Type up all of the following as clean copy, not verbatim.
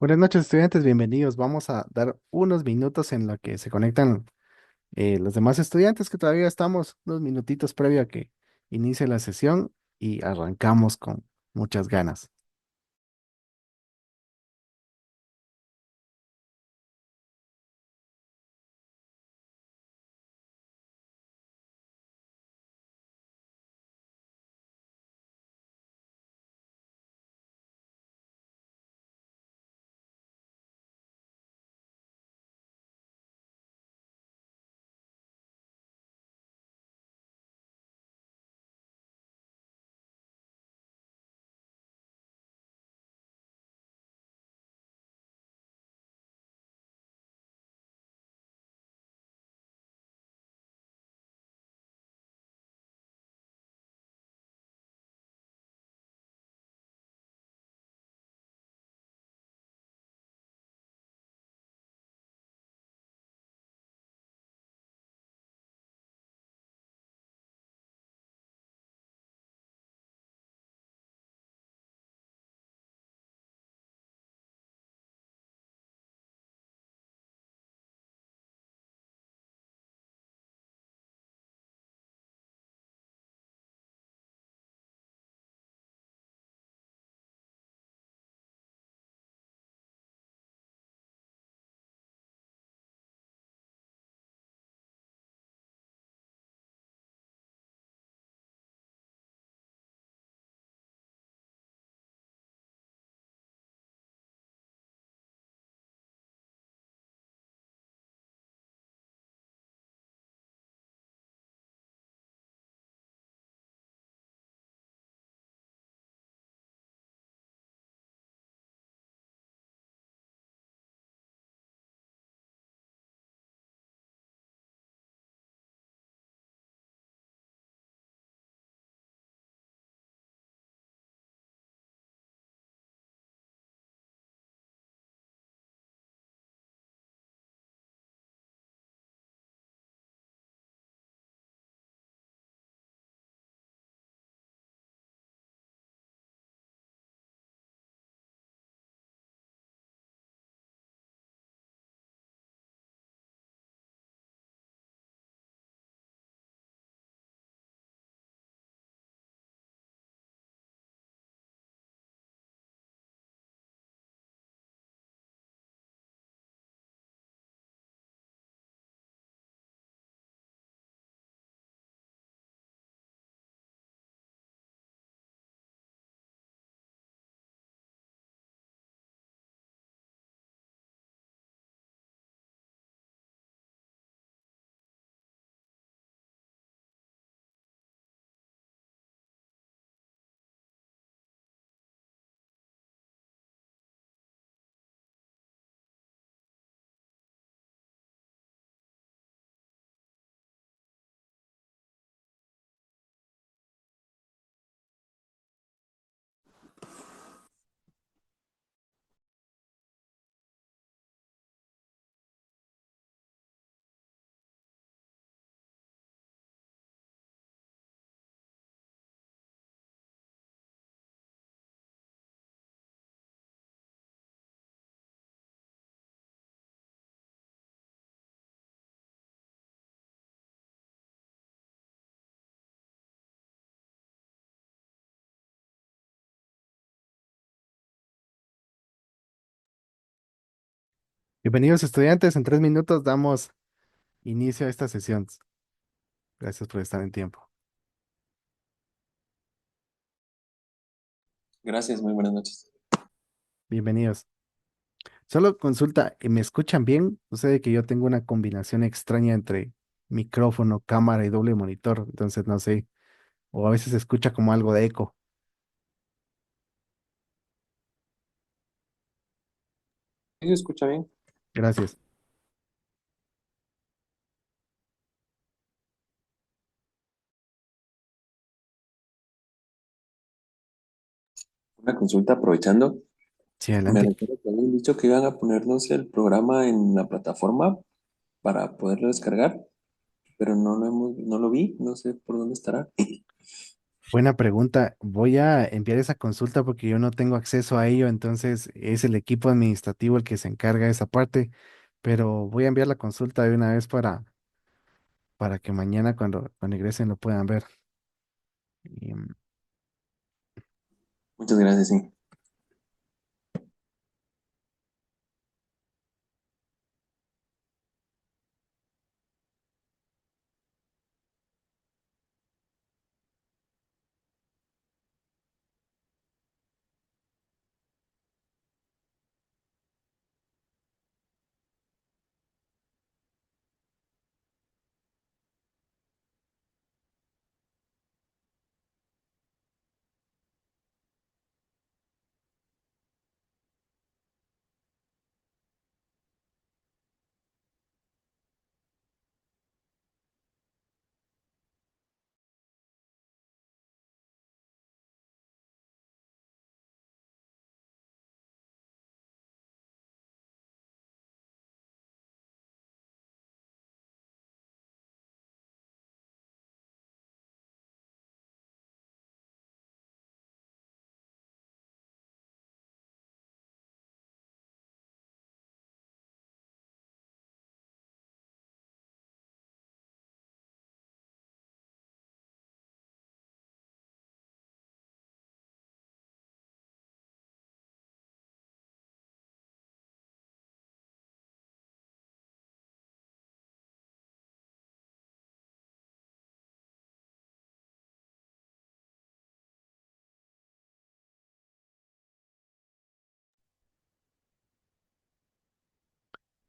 Buenas noches, estudiantes, bienvenidos. Vamos a dar unos minutos en lo que se conectan los demás estudiantes, que todavía estamos unos minutitos previo a que inicie la sesión y arrancamos con muchas ganas. Bienvenidos, estudiantes. En 3 minutos damos inicio a esta sesión. Gracias por estar en tiempo. Gracias, muy buenas noches. Bienvenidos. Solo consulta, ¿me escuchan bien? Sucede que yo tengo una combinación extraña entre micrófono, cámara y doble monitor, entonces no sé, o a veces se escucha como algo de eco. ¿Sí se escucha bien? Gracias. Una consulta aprovechando. Sí, Me adelante. recuerdo que habían dicho que iban a ponernos el programa en la plataforma para poderlo descargar, pero no lo vi, no sé por dónde estará. Buena pregunta. Voy a enviar esa consulta porque yo no tengo acceso a ello, entonces es el equipo administrativo el que se encarga de esa parte, pero voy a enviar la consulta de una vez para que mañana cuando ingresen lo puedan ver. Y, Muchas gracias, sí.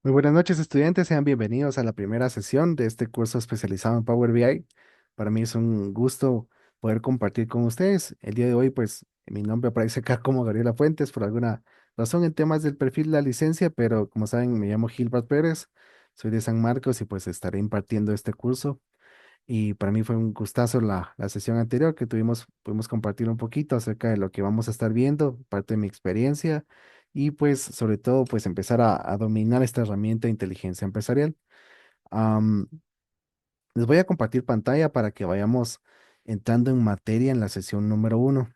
Muy buenas noches, estudiantes. Sean bienvenidos a la primera sesión de este curso especializado en Power BI. Para mí es un gusto poder compartir con ustedes. El día de hoy, pues, mi nombre aparece acá como Gabriela Fuentes por alguna razón en temas del perfil de la licencia, pero como saben, me llamo Gilbert Pérez, soy de San Marcos y pues estaré impartiendo este curso. Y para mí fue un gustazo la sesión anterior que pudimos compartir un poquito acerca de lo que vamos a estar viendo, parte de mi experiencia y pues sobre todo pues empezar a dominar esta herramienta de inteligencia empresarial. Am, Les voy a compartir pantalla para que vayamos entrando en materia en la sesión número uno.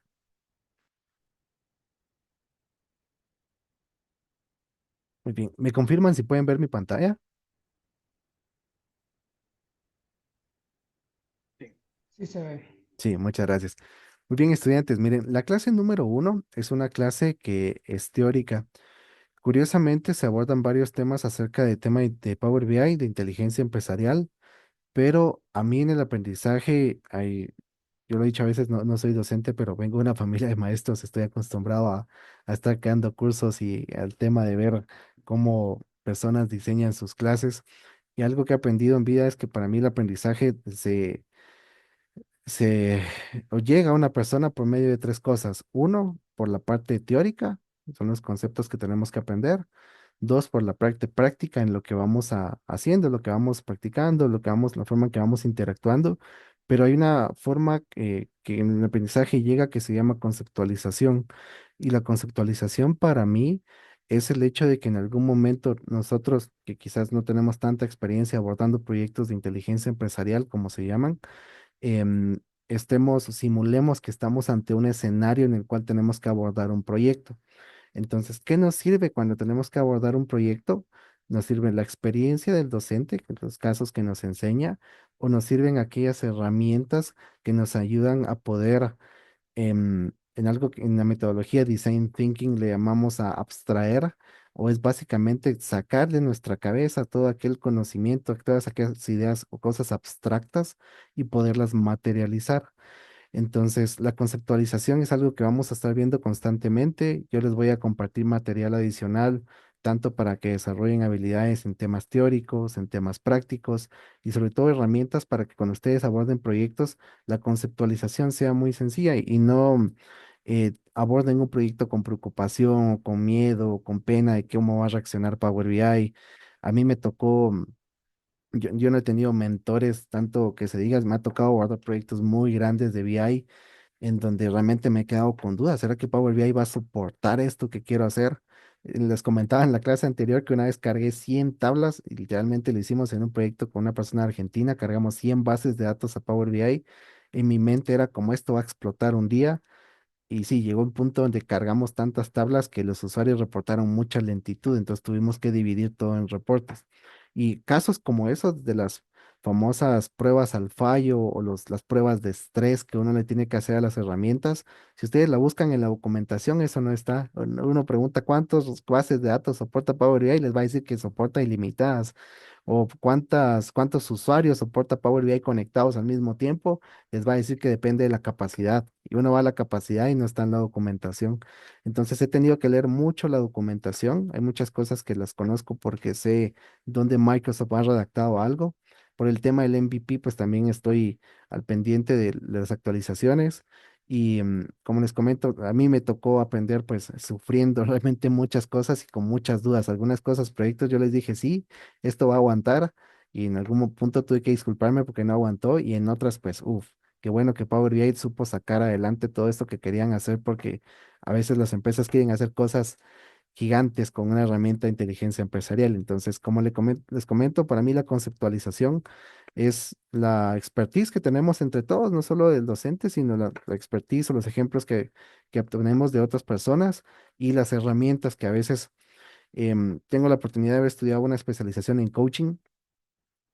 Muy bien, ¿me confirman si pueden ver mi pantalla? Sí, sí se ve. Sí, muchas gracias. Muy bien, estudiantes, miren, la clase número uno es una clase que es teórica. Curiosamente, se abordan varios temas acerca del tema de Power BI, de inteligencia empresarial, pero a mí en el aprendizaje, yo lo he dicho a veces, no soy docente, pero vengo de una familia de maestros, estoy acostumbrado a estar creando cursos y al tema de ver cómo personas diseñan sus clases. Y algo que he aprendido en vida es que para mí el aprendizaje se o llega a una persona por medio de tres cosas. Uno, por la parte teórica, son los conceptos que tenemos que aprender. Dos, por la parte práctica en lo que vamos haciendo, lo que vamos practicando, la forma en que vamos interactuando. Pero hay una forma que en el aprendizaje llega que se llama conceptualización. Y la conceptualización para mí es el hecho de que en algún momento nosotros, que quizás no tenemos tanta experiencia abordando proyectos de inteligencia empresarial, como se llaman, em, simulemos que estamos ante un escenario en el cual tenemos que abordar un proyecto. Entonces, ¿qué nos sirve cuando tenemos que abordar un proyecto? Nos sirve la experiencia del docente, en los casos que nos enseña, o nos sirven aquellas herramientas que nos ayudan a poder en algo que en la metodología Design Thinking le llamamos a abstraer, o es básicamente sacar de nuestra cabeza todo aquel conocimiento, todas aquellas ideas o cosas abstractas y poderlas materializar. Entonces, la conceptualización es algo que vamos a estar viendo constantemente. Yo les voy a compartir material adicional, tanto para que desarrollen habilidades en temas teóricos, en temas prácticos y sobre todo herramientas para que cuando ustedes aborden proyectos, la conceptualización sea muy sencilla y no aborden un proyecto con preocupación o con miedo o con pena de cómo va a reaccionar Power BI. A mí me tocó yo no he tenido mentores, tanto que se diga, me ha tocado abordar proyectos muy grandes de BI en donde realmente me he quedado con dudas. ¿Será que Power BI va a soportar esto que quiero hacer? Les comentaba en la clase anterior que una vez cargué 100 tablas y literalmente lo hicimos en un proyecto con una persona argentina, cargamos 100 bases de datos a Power BI. En mi mente era como esto va a explotar un día. Y sí, llegó un punto donde cargamos tantas tablas que los usuarios reportaron mucha lentitud, entonces tuvimos que dividir todo en reportes. Y casos como esos de las famosas pruebas al fallo o las pruebas de estrés que uno le tiene que hacer a las herramientas, si ustedes la buscan en la documentación, eso no está. Uno pregunta cuántos bases de datos soporta Power BI y les va a decir que soporta ilimitadas. O cuántos usuarios soporta Power BI conectados al mismo tiempo, les va a decir que depende de la capacidad. Y uno va a la capacidad y no está en la documentación. Entonces he tenido que leer mucho la documentación. Hay muchas cosas que las conozco porque sé dónde Microsoft ha redactado algo. Por el tema del MVP, pues también estoy al pendiente de las actualizaciones. Y como les comento, a mí me tocó aprender pues sufriendo realmente muchas cosas y con muchas dudas. Algunas cosas, proyectos, yo les dije, sí, esto va a aguantar. Y en algún punto tuve que disculparme porque no aguantó. Y en otras, pues, uff. Qué bueno que Power BI supo sacar adelante todo esto que querían hacer porque a veces las empresas quieren hacer cosas gigantes con una herramienta de inteligencia empresarial. Entonces, como les comento, para mí la conceptualización es la expertise que tenemos entre todos, no solo del docente, sino la expertise o los ejemplos que obtenemos de otras personas y las herramientas que a veces tengo la oportunidad de haber estudiado una especialización en coaching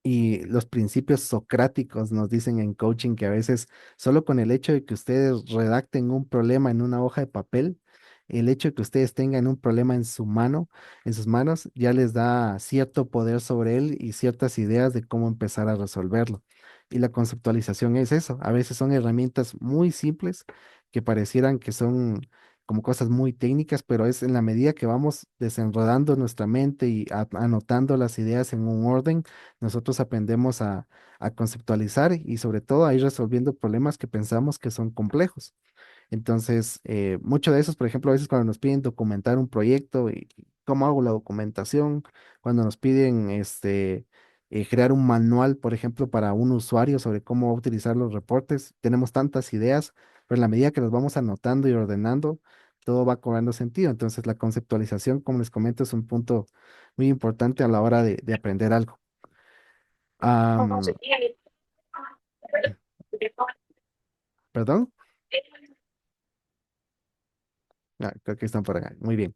y los principios socráticos nos dicen en coaching que a veces solo con el hecho de que ustedes redacten un problema en una hoja de papel, el hecho de que ustedes tengan un problema en su mano, en sus manos, ya les da cierto poder sobre él y ciertas ideas de cómo empezar a resolverlo. Y la conceptualización es eso. A veces son herramientas muy simples que parecieran que son como cosas muy técnicas, pero es en la medida que vamos desenredando nuestra mente y anotando las ideas en un orden nosotros aprendemos a conceptualizar y sobre todo a ir resolviendo problemas que pensamos que son complejos. Entonces, mucho de esos, por ejemplo, a veces cuando nos piden documentar un proyecto y cómo hago la documentación, cuando nos piden crear un manual, por ejemplo, para un usuario sobre cómo va a utilizar los reportes, tenemos tantas ideas, pero en la medida que los vamos anotando y ordenando, todo va cobrando sentido. Entonces, la conceptualización, como les comento, es un punto muy importante a la hora de aprender algo. Am, ¿Perdón? Ah, creo que están por acá. Muy bien.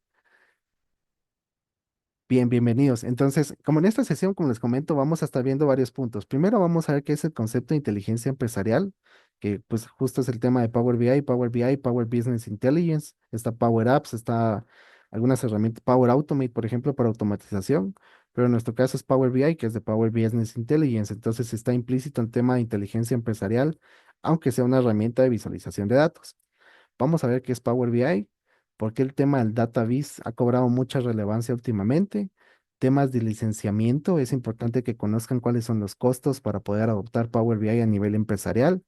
Bien, bienvenidos. Entonces, como en esta sesión, como les comento, vamos a estar viendo varios puntos. Primero vamos a ver qué es el concepto de inteligencia empresarial, que pues justo es el tema de Power BI, Power Business Intelligence, está Power Apps, está algunas herramientas, Power Automate, por ejemplo, para automatización, pero en nuestro caso es Power BI, que es de Power Business Intelligence. Entonces está implícito el tema de inteligencia empresarial, aunque sea una herramienta de visualización de datos. Vamos a ver qué es Power BI, porque el tema del database ha cobrado mucha relevancia últimamente. Temas de licenciamiento, es importante que conozcan cuáles son los costos para poder adoptar Power BI a nivel empresarial.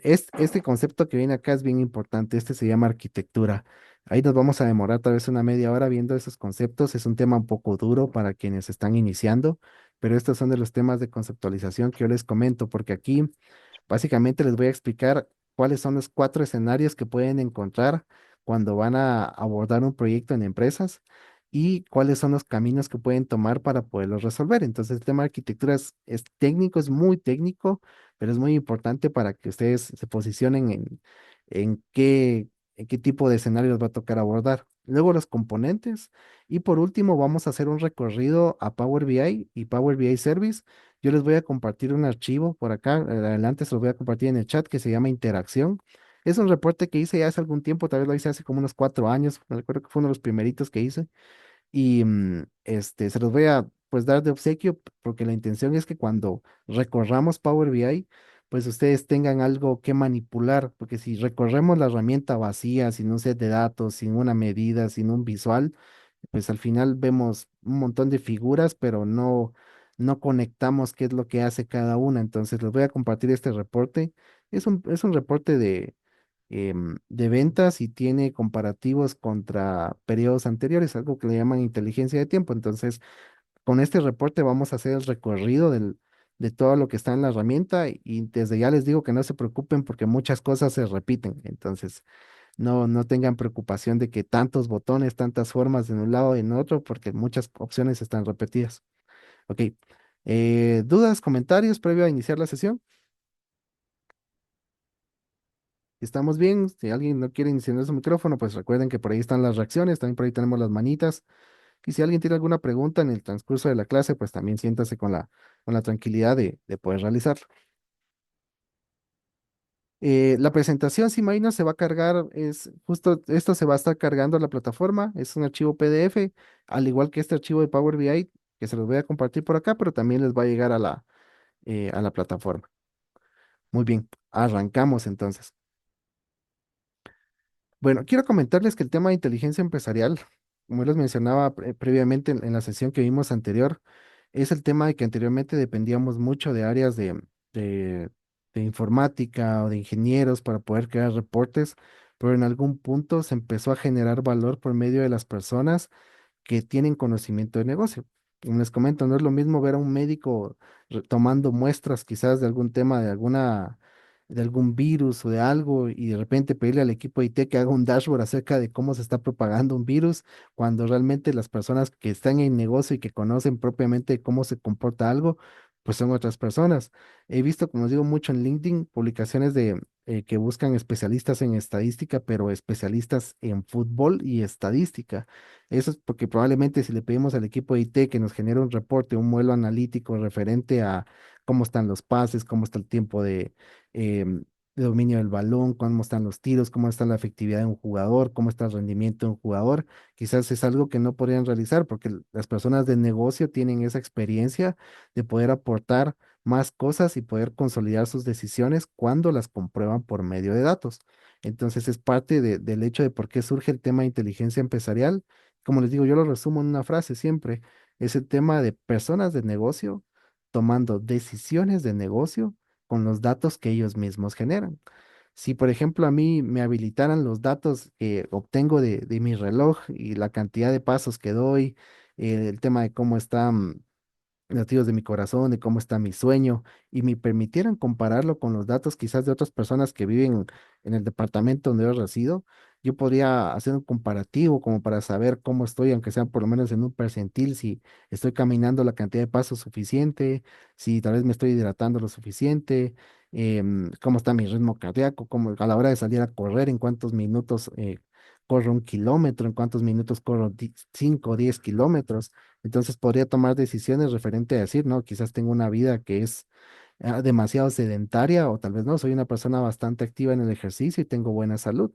Este concepto que viene acá es bien importante, este se llama arquitectura. Ahí nos vamos a demorar tal vez una media hora viendo esos conceptos. Es un tema un poco duro para quienes están iniciando, pero estos son de los temas de conceptualización que yo les comento, porque aquí básicamente les voy a explicar cuáles son los cuatro escenarios que pueden encontrar cuando van a abordar un proyecto en empresas y cuáles son los caminos que pueden tomar para poderlos resolver. Entonces, el tema de arquitectura es técnico, es muy técnico, pero es muy importante para que ustedes se posicionen en en qué tipo de escenarios va a tocar abordar. Luego los componentes y por último vamos a hacer un recorrido a Power BI y Power BI Service. Yo les voy a compartir un archivo por acá, adelante se los voy a compartir en el chat que se llama Interacción. Es un reporte que hice ya hace algún tiempo, tal vez lo hice hace como unos 4 años, me recuerdo que fue uno de los primeritos que hice y se los voy a pues dar de obsequio porque la intención es que cuando recorramos Power BI pues ustedes tengan algo que manipular, porque si recorremos la herramienta vacía, sin un set de datos, sin una medida, sin un visual, pues al final vemos un montón de figuras, pero no conectamos qué es lo que hace cada una. Entonces les voy a compartir este reporte. Es un reporte de ventas y tiene comparativos contra periodos anteriores, algo que le llaman inteligencia de tiempo. Entonces, con este reporte vamos a hacer el recorrido de todo lo que está en la herramienta y desde ya les digo que no se preocupen porque muchas cosas se repiten. Entonces, no tengan preocupación de que tantos botones, tantas formas en un lado y en otro, porque muchas opciones están repetidas. Ok. ¿Dudas, comentarios previo a iniciar la sesión? ¿Estamos bien? Si alguien no quiere encender su micrófono, pues recuerden que por ahí están las reacciones, también por ahí tenemos las manitas. Y si alguien tiene alguna pregunta en el transcurso de la clase, pues también siéntase con la tranquilidad de poder realizarlo. La presentación, si Maina se va a cargar, es justo esto se va a estar cargando a la plataforma, es un archivo PDF, al igual que este archivo de Power BI, que se los voy a compartir por acá, pero también les va a llegar a la plataforma. Muy bien, arrancamos entonces. Bueno, quiero comentarles que el tema de inteligencia empresarial, como les mencionaba previamente en la sesión que vimos anterior, es el tema de que anteriormente dependíamos mucho de áreas de, de informática o de ingenieros para poder crear reportes, pero en algún punto se empezó a generar valor por medio de las personas que tienen conocimiento de negocio. Como les comento, no es lo mismo ver a un médico tomando muestras quizás de algún tema, de algún virus o de algo, y de repente pedirle al equipo de IT que haga un dashboard acerca de cómo se está propagando un virus, cuando realmente las personas que están en negocio y que conocen propiamente cómo se comporta algo, pues son otras personas. He visto, como os digo, mucho en LinkedIn publicaciones que buscan especialistas en estadística, pero especialistas en fútbol y estadística. Eso es porque probablemente si le pedimos al equipo de IT que nos genere un reporte, un modelo analítico referente a cómo están los pases, cómo está el tiempo de dominio del balón, cómo están los tiros, cómo está la efectividad de un jugador, cómo está el rendimiento de un jugador, quizás es algo que no podrían realizar porque las personas de negocio tienen esa experiencia de poder aportar más cosas y poder consolidar sus decisiones cuando las comprueban por medio de datos. Entonces es parte del hecho de por qué surge el tema de inteligencia empresarial. Como les digo, yo lo resumo en una frase siempre. Es el tema de personas de negocio tomando decisiones de negocio con los datos que ellos mismos generan. Si, por ejemplo, a mí me habilitaran los datos que obtengo de mi reloj y la cantidad de pasos que doy, el tema de cómo están latidos de mi corazón, de cómo está mi sueño, y me permitieran compararlo con los datos quizás de otras personas que viven en el departamento donde yo resido, yo podría hacer un comparativo como para saber cómo estoy, aunque sea por lo menos en un percentil, si estoy caminando la cantidad de pasos suficiente, si tal vez me estoy hidratando lo suficiente, cómo está mi ritmo cardíaco, cómo a la hora de salir a correr, en cuántos minutos corro 1 kilómetro, en cuántos minutos corro 5 o 10 kilómetros. Entonces podría tomar decisiones referente a decir, no, quizás tengo una vida que es demasiado sedentaria o tal vez no, soy una persona bastante activa en el ejercicio y tengo buena salud.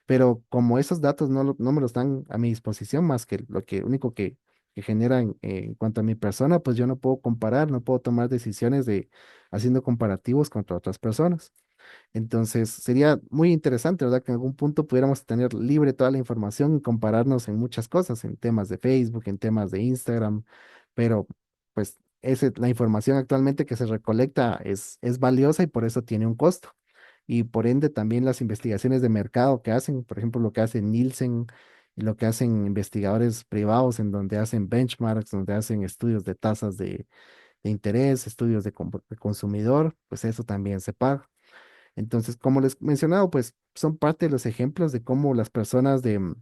Pero como esos datos no me los dan a mi disposición más que lo que único que generan en cuanto a mi persona, pues yo no puedo comparar, no puedo tomar decisiones de haciendo comparativos contra otras personas. Entonces, sería muy interesante, ¿verdad? Que en algún punto pudiéramos tener libre toda la información y compararnos en muchas cosas, en temas de Facebook, en temas de Instagram, pero pues la información actualmente que se recolecta es valiosa y por eso tiene un costo. Y por ende también las investigaciones de mercado que hacen, por ejemplo, lo que hace Nielsen y lo que hacen investigadores privados en donde hacen benchmarks, donde hacen estudios de tasas de interés, estudios de consumidor, pues eso también se paga. Entonces, como les he mencionado, pues son parte de los ejemplos de cómo las personas de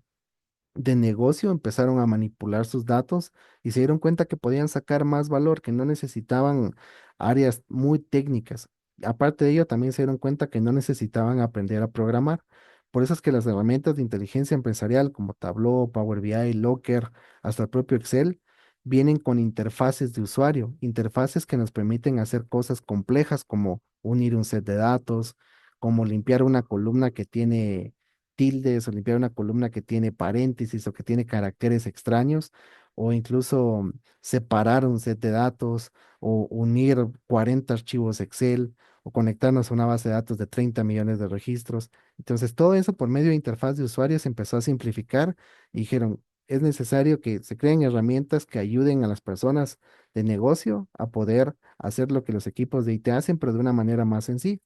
negocio empezaron a manipular sus datos y se dieron cuenta que podían sacar más valor, que no necesitaban áreas muy técnicas. Aparte de ello, también se dieron cuenta que no necesitaban aprender a programar. Por eso es que las herramientas de inteligencia empresarial como Tableau, Power BI, Locker, hasta el propio Excel, vienen con interfaces de usuario, interfaces que nos permiten hacer cosas complejas como unir un set de datos, como limpiar una columna que tiene tildes o limpiar una columna que tiene paréntesis o que tiene caracteres extraños, o incluso separar un set de datos o unir 40 archivos Excel o conectarnos a una base de datos de 30 millones de registros. Entonces, todo eso por medio de interfaz de usuario se empezó a simplificar y dijeron, es necesario que se creen herramientas que ayuden a las personas de negocio a poder hacer lo que los equipos de IT hacen, pero de una manera más sencilla.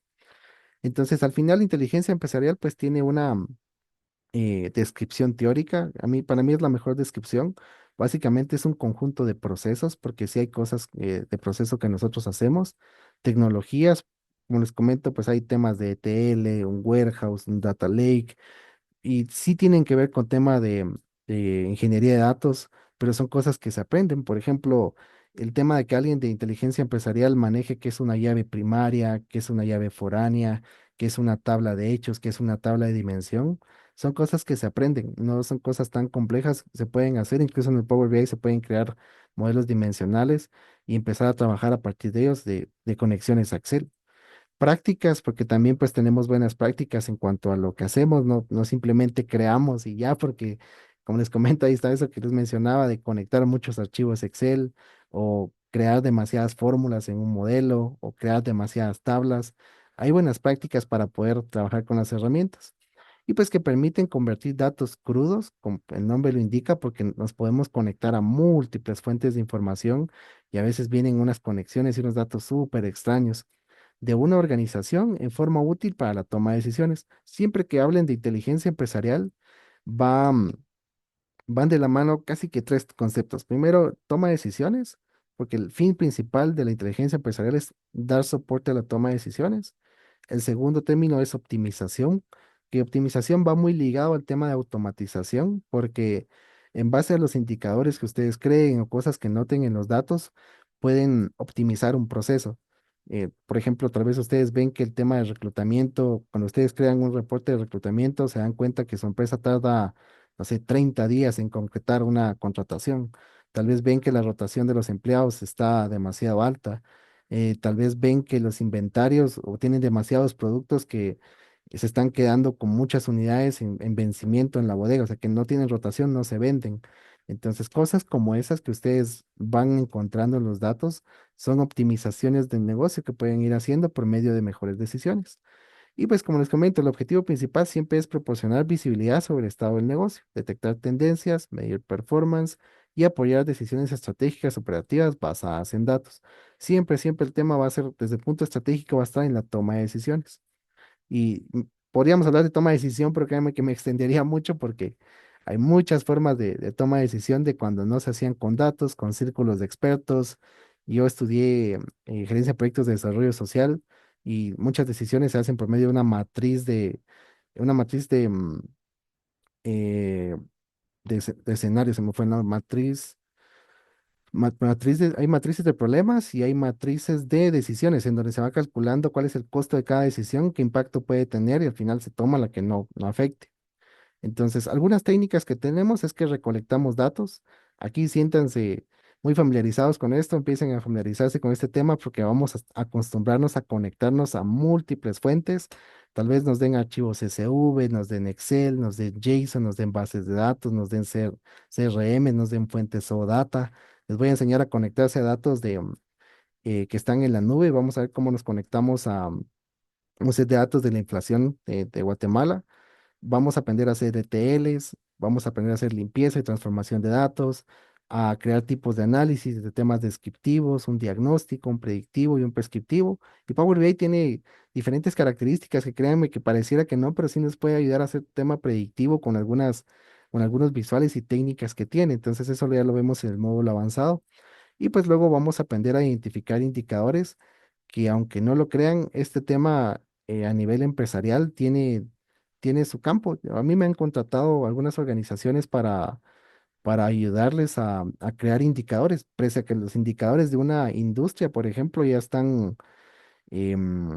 Entonces, al final, la inteligencia empresarial pues tiene una descripción teórica. Para mí es la mejor descripción. Básicamente es un conjunto de procesos, porque sí hay cosas de proceso que nosotros hacemos, tecnologías, como les comento, pues hay temas de ETL, un warehouse, un data lake, y sí tienen que ver con tema de ingeniería de datos, pero son cosas que se aprenden. Por ejemplo, el tema de que alguien de inteligencia empresarial maneje qué es una llave primaria, qué es una llave foránea, qué es una tabla de hechos, qué es una tabla de dimensión, son cosas que se aprenden, no son cosas tan complejas, se pueden hacer, incluso en el Power BI se pueden crear modelos dimensionales y empezar a trabajar a partir de ellos de conexiones a Excel prácticas, porque también pues tenemos buenas prácticas en cuanto a lo que hacemos, no simplemente creamos y ya, porque como les comento, ahí está eso que les mencionaba de conectar muchos archivos Excel o crear demasiadas fórmulas en un modelo o crear demasiadas tablas. Hay buenas prácticas para poder trabajar con las herramientas. Y pues que permiten convertir datos crudos, como el nombre lo indica, porque nos podemos conectar a múltiples fuentes de información y a veces vienen unas conexiones y unos datos súper extraños de una organización en forma útil para la toma de decisiones. Siempre que hablen de inteligencia empresarial, va, van de la mano casi que tres conceptos. Primero, toma de decisiones, porque el fin principal de la inteligencia empresarial es dar soporte a la toma de decisiones. El segundo término es optimización, que optimización va muy ligado al tema de automatización, porque en base a los indicadores que ustedes creen o cosas que noten en los datos, pueden optimizar un proceso. Por ejemplo, tal vez ustedes ven que el tema de reclutamiento, cuando ustedes crean un reporte de reclutamiento, se dan cuenta que su empresa tarda, no sé, 30 días en concretar una contratación. Tal vez ven que la rotación de los empleados está demasiado alta. Tal vez ven que los inventarios o tienen demasiados productos que se están quedando con muchas unidades en vencimiento en la bodega, o sea, que no tienen rotación, no se venden. Entonces, cosas como esas que ustedes van encontrando en los datos son optimizaciones del negocio que pueden ir haciendo por medio de mejores decisiones. Y pues como les comento, el objetivo principal siempre es proporcionar visibilidad sobre el estado del negocio, detectar tendencias, medir performance y apoyar decisiones estratégicas operativas basadas en datos. Siempre el tema va a ser, desde el punto estratégico, va a estar en la toma de decisiones. Y podríamos hablar de toma de decisión, pero créanme que me extendería mucho porque hay muchas formas de toma de decisión de cuando no se hacían con datos, con círculos de expertos. Yo estudié gerencia de proyectos de desarrollo social y muchas decisiones se hacen por medio de una matriz eh, de escenarios, se me fue la matriz. Hay matrices de problemas y hay matrices de decisiones en donde se va calculando cuál es el costo de cada decisión, qué impacto puede tener y al final se toma la que no afecte. Entonces, algunas técnicas que tenemos es que recolectamos datos. Aquí siéntanse muy familiarizados con esto, empiecen a familiarizarse con este tema porque vamos a acostumbrarnos a conectarnos a múltiples fuentes. Tal vez nos den archivos CSV, nos den Excel, nos den JSON, nos den bases de datos, nos den CRM, nos den fuentes o data. Les voy a enseñar a conectarse a datos que están en la nube. Vamos a ver cómo nos conectamos a un set de datos de la inflación de Guatemala. Vamos a aprender a hacer ETLs, vamos a aprender a hacer limpieza y transformación de datos, a crear tipos de análisis de temas descriptivos, un diagnóstico, un predictivo y un prescriptivo. Y Power BI tiene diferentes características que créanme que pareciera que no, pero sí nos puede ayudar a hacer tema predictivo con algunos visuales y técnicas que tiene. Entonces eso ya lo vemos en el módulo avanzado. Y pues luego vamos a aprender a identificar indicadores que aunque no lo crean, este tema a nivel empresarial tiene su campo. A mí me han contratado algunas organizaciones para ayudarles a crear indicadores, pese a que los indicadores de una industria, por ejemplo, ya están em,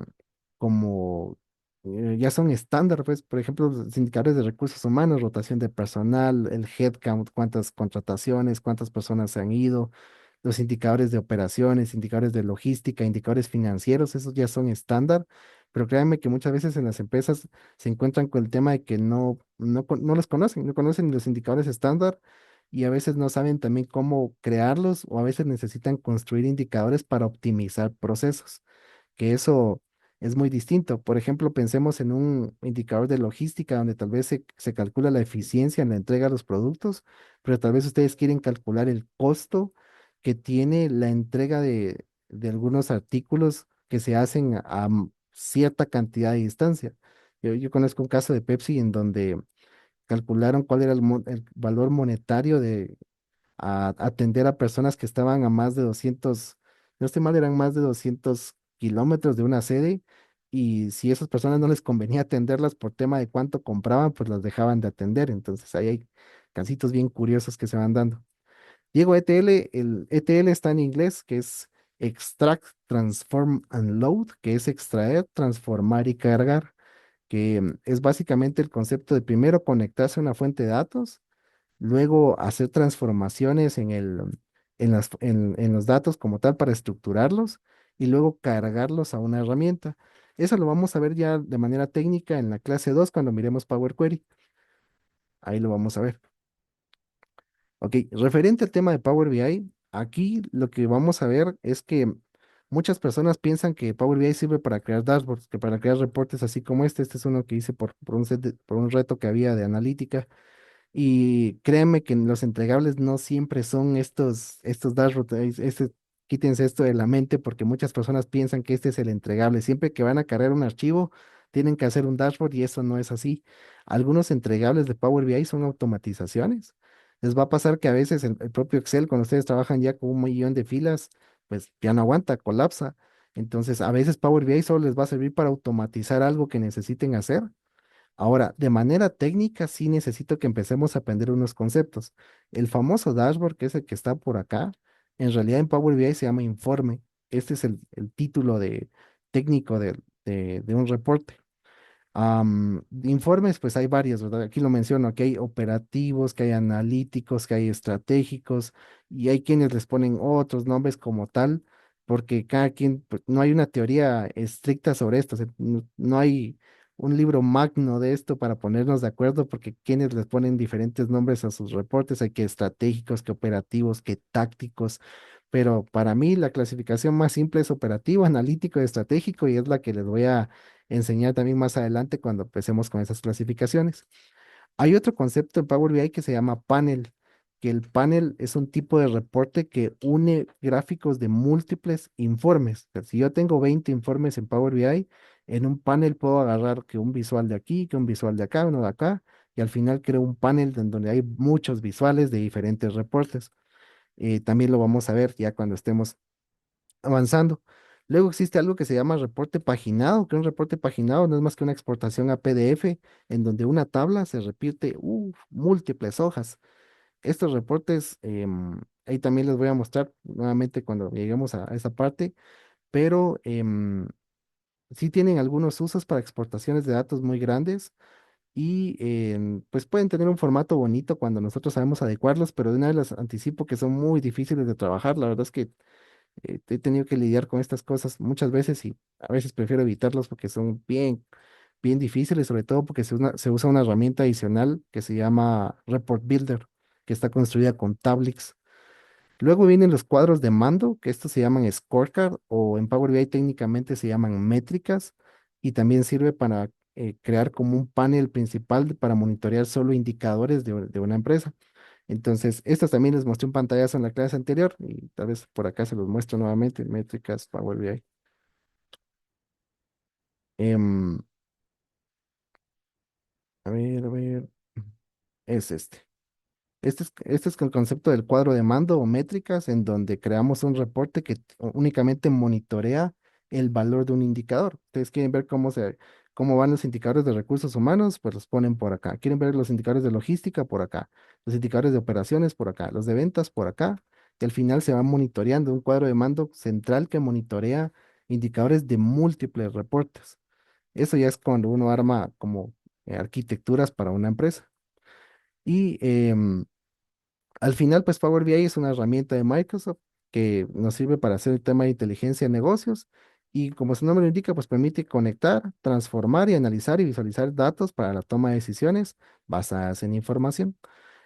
como, ya son estándar, pues, por ejemplo, los indicadores de recursos humanos, rotación de personal, el headcount, cuántas contrataciones, cuántas personas se han ido, los indicadores de operaciones, indicadores de logística, indicadores financieros, esos ya son estándar, pero créanme que muchas veces en las empresas se encuentran con el tema de que no los conocen, no conocen los indicadores estándar y a veces no saben también cómo crearlos o a veces necesitan construir indicadores para optimizar procesos que eso es muy distinto. Por ejemplo, pensemos en un indicador de logística donde tal vez se calcula la eficiencia en la entrega de los productos, pero tal vez ustedes quieren calcular el costo que tiene la entrega de algunos artículos que se hacen a cierta cantidad de distancia. Yo conozco un caso de Pepsi en donde calcularon cuál era el valor monetario de atender a personas que estaban a más de 200, no estoy mal, eran más de 200 kilómetros de una sede, y si esas personas no les convenía atenderlas por tema de cuánto compraban, pues las dejaban de atender. Entonces ahí hay casitos bien curiosos que se van dando. Diego ETL, el ETL está en inglés, que es Extract, Transform and Load, que es extraer, transformar y cargar, que es básicamente el concepto de primero conectarse a una fuente de datos, luego hacer transformaciones en los datos como tal para estructurarlos y luego cargarlos a una herramienta. Eso lo vamos a ver ya de manera técnica en la clase 2 cuando miremos Power Query. Ahí lo vamos a ver. Ok, referente al tema de Power BI, aquí lo que vamos a ver es que muchas personas piensan que Power BI sirve para crear dashboards, que para crear reportes así como este. Este es uno que hice por un por un reto que había de analítica. Y créanme que los entregables no siempre son estos dashboards. Quítense esto de la mente porque muchas personas piensan que este es el entregable. Siempre que van a cargar un archivo, tienen que hacer un dashboard y eso no es así. Algunos entregables de Power BI son automatizaciones. Les va a pasar que a veces el propio Excel, cuando ustedes trabajan ya con un millón de filas, pues ya no aguanta, colapsa. Entonces, a veces Power BI solo les va a servir para automatizar algo que necesiten hacer. Ahora, de manera técnica, sí necesito que empecemos a aprender unos conceptos. El famoso dashboard, que es el que está por acá, en realidad en Power BI se llama informe. Este es el título técnico de un reporte. Informes, pues hay varios, ¿verdad? Aquí lo menciono, que hay operativos, que hay analíticos, que hay estratégicos, y hay quienes les ponen otros nombres como tal, porque cada quien, pues, no hay una teoría estricta sobre esto, o sea, no hay un libro magno de esto para ponernos de acuerdo, porque quienes les ponen diferentes nombres a sus reportes, hay que estratégicos, que operativos, que tácticos, pero para mí la clasificación más simple es operativo, analítico y estratégico, y es la que les voy a enseñar también más adelante cuando empecemos con esas clasificaciones. Hay otro concepto en Power BI que se llama panel, que el panel es un tipo de reporte que une gráficos de múltiples informes. O sea, si yo tengo 20 informes en Power BI, en un panel puedo agarrar que un visual de aquí, que un visual de acá, uno de acá, y al final creo un panel en donde hay muchos visuales de diferentes reportes. También lo vamos a ver ya cuando estemos avanzando. Luego existe algo que se llama reporte paginado, que un reporte paginado no es más que una exportación a PDF en donde una tabla se repite múltiples hojas. Estos reportes, ahí también les voy a mostrar nuevamente cuando lleguemos a esa parte, pero sí tienen algunos usos para exportaciones de datos muy grandes y pues pueden tener un formato bonito cuando nosotros sabemos adecuarlos, pero de una vez les anticipo que son muy difíciles de trabajar. La verdad es que he tenido que lidiar con estas cosas muchas veces y a veces prefiero evitarlos porque son bien difíciles, sobre todo porque se usa una herramienta adicional que se llama Report Builder, que está construida con Tablix. Luego vienen los cuadros de mando, que estos se llaman scorecard o en Power BI técnicamente se llaman métricas, y también sirve para crear como un panel principal para monitorear solo indicadores de una empresa. Entonces, estos también les mostré un pantallazo en la clase anterior y tal vez por acá se los muestro nuevamente, métricas Power BI. Em, a ver, es este. Este es el concepto del cuadro de mando o métricas, en donde creamos un reporte que únicamente monitorea el valor de un indicador. Ustedes quieren ver cómo van los indicadores de recursos humanos, pues los ponen por acá. Quieren ver los indicadores de logística por acá, los indicadores de operaciones por acá, los de ventas por acá. Y al final se va monitoreando un cuadro de mando central que monitorea indicadores de múltiples reportes. Eso ya es cuando uno arma como arquitecturas para una empresa. Y al final, pues Power BI es una herramienta de Microsoft que nos sirve para hacer el tema de inteligencia de negocios, y como su nombre lo indica, pues permite conectar, transformar y analizar y visualizar datos para la toma de decisiones basadas en información.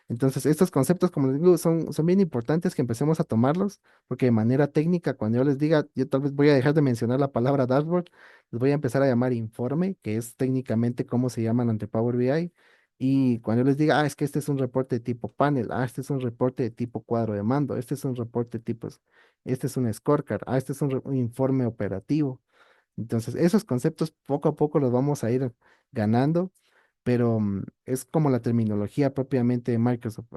Entonces, estos conceptos, como les digo, son bien importantes que empecemos a tomarlos, porque de manera técnica, cuando yo les diga, yo tal vez voy a dejar de mencionar la palabra dashboard, les voy a empezar a llamar informe, que es técnicamente cómo se llaman ante Power BI. Y cuando yo les diga, es que este es un reporte de tipo panel, este es un reporte de tipo cuadro de mando, este es un reporte tipo, este es un scorecard, este es un informe operativo. Entonces, esos conceptos poco a poco los vamos a ir ganando, pero es como la terminología propiamente de Microsoft.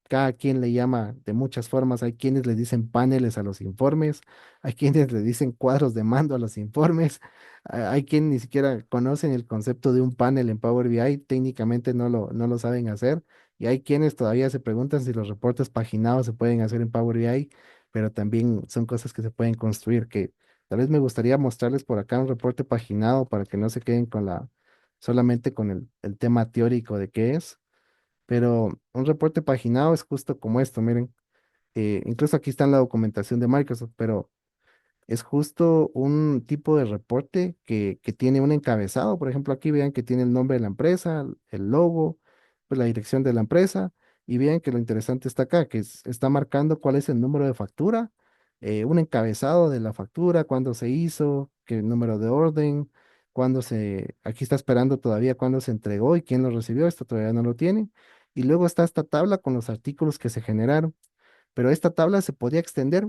Cada quien le llama de muchas formas. Hay quienes le dicen paneles a los informes, hay quienes le dicen cuadros de mando a los informes, hay quienes ni siquiera conocen el concepto de un panel en Power BI, técnicamente no lo saben hacer, y hay quienes todavía se preguntan si los reportes paginados se pueden hacer en Power BI, pero también son cosas que se pueden construir, que tal vez me gustaría mostrarles por acá un reporte paginado para que no se queden solamente con el tema teórico de qué es, pero un reporte paginado es justo como esto, miren, incluso aquí está en la documentación de Microsoft, pero es justo un tipo de reporte que tiene un encabezado. Por ejemplo, aquí vean que tiene el nombre de la empresa, el logo, pues la dirección de la empresa. Y vean que lo interesante está acá, que está marcando cuál es el número de factura, un encabezado de la factura, cuándo se hizo, qué número de orden, aquí está esperando todavía cuándo se entregó y quién lo recibió. Esto todavía no lo tiene. Y luego está esta tabla con los artículos que se generaron, pero esta tabla se podía extender,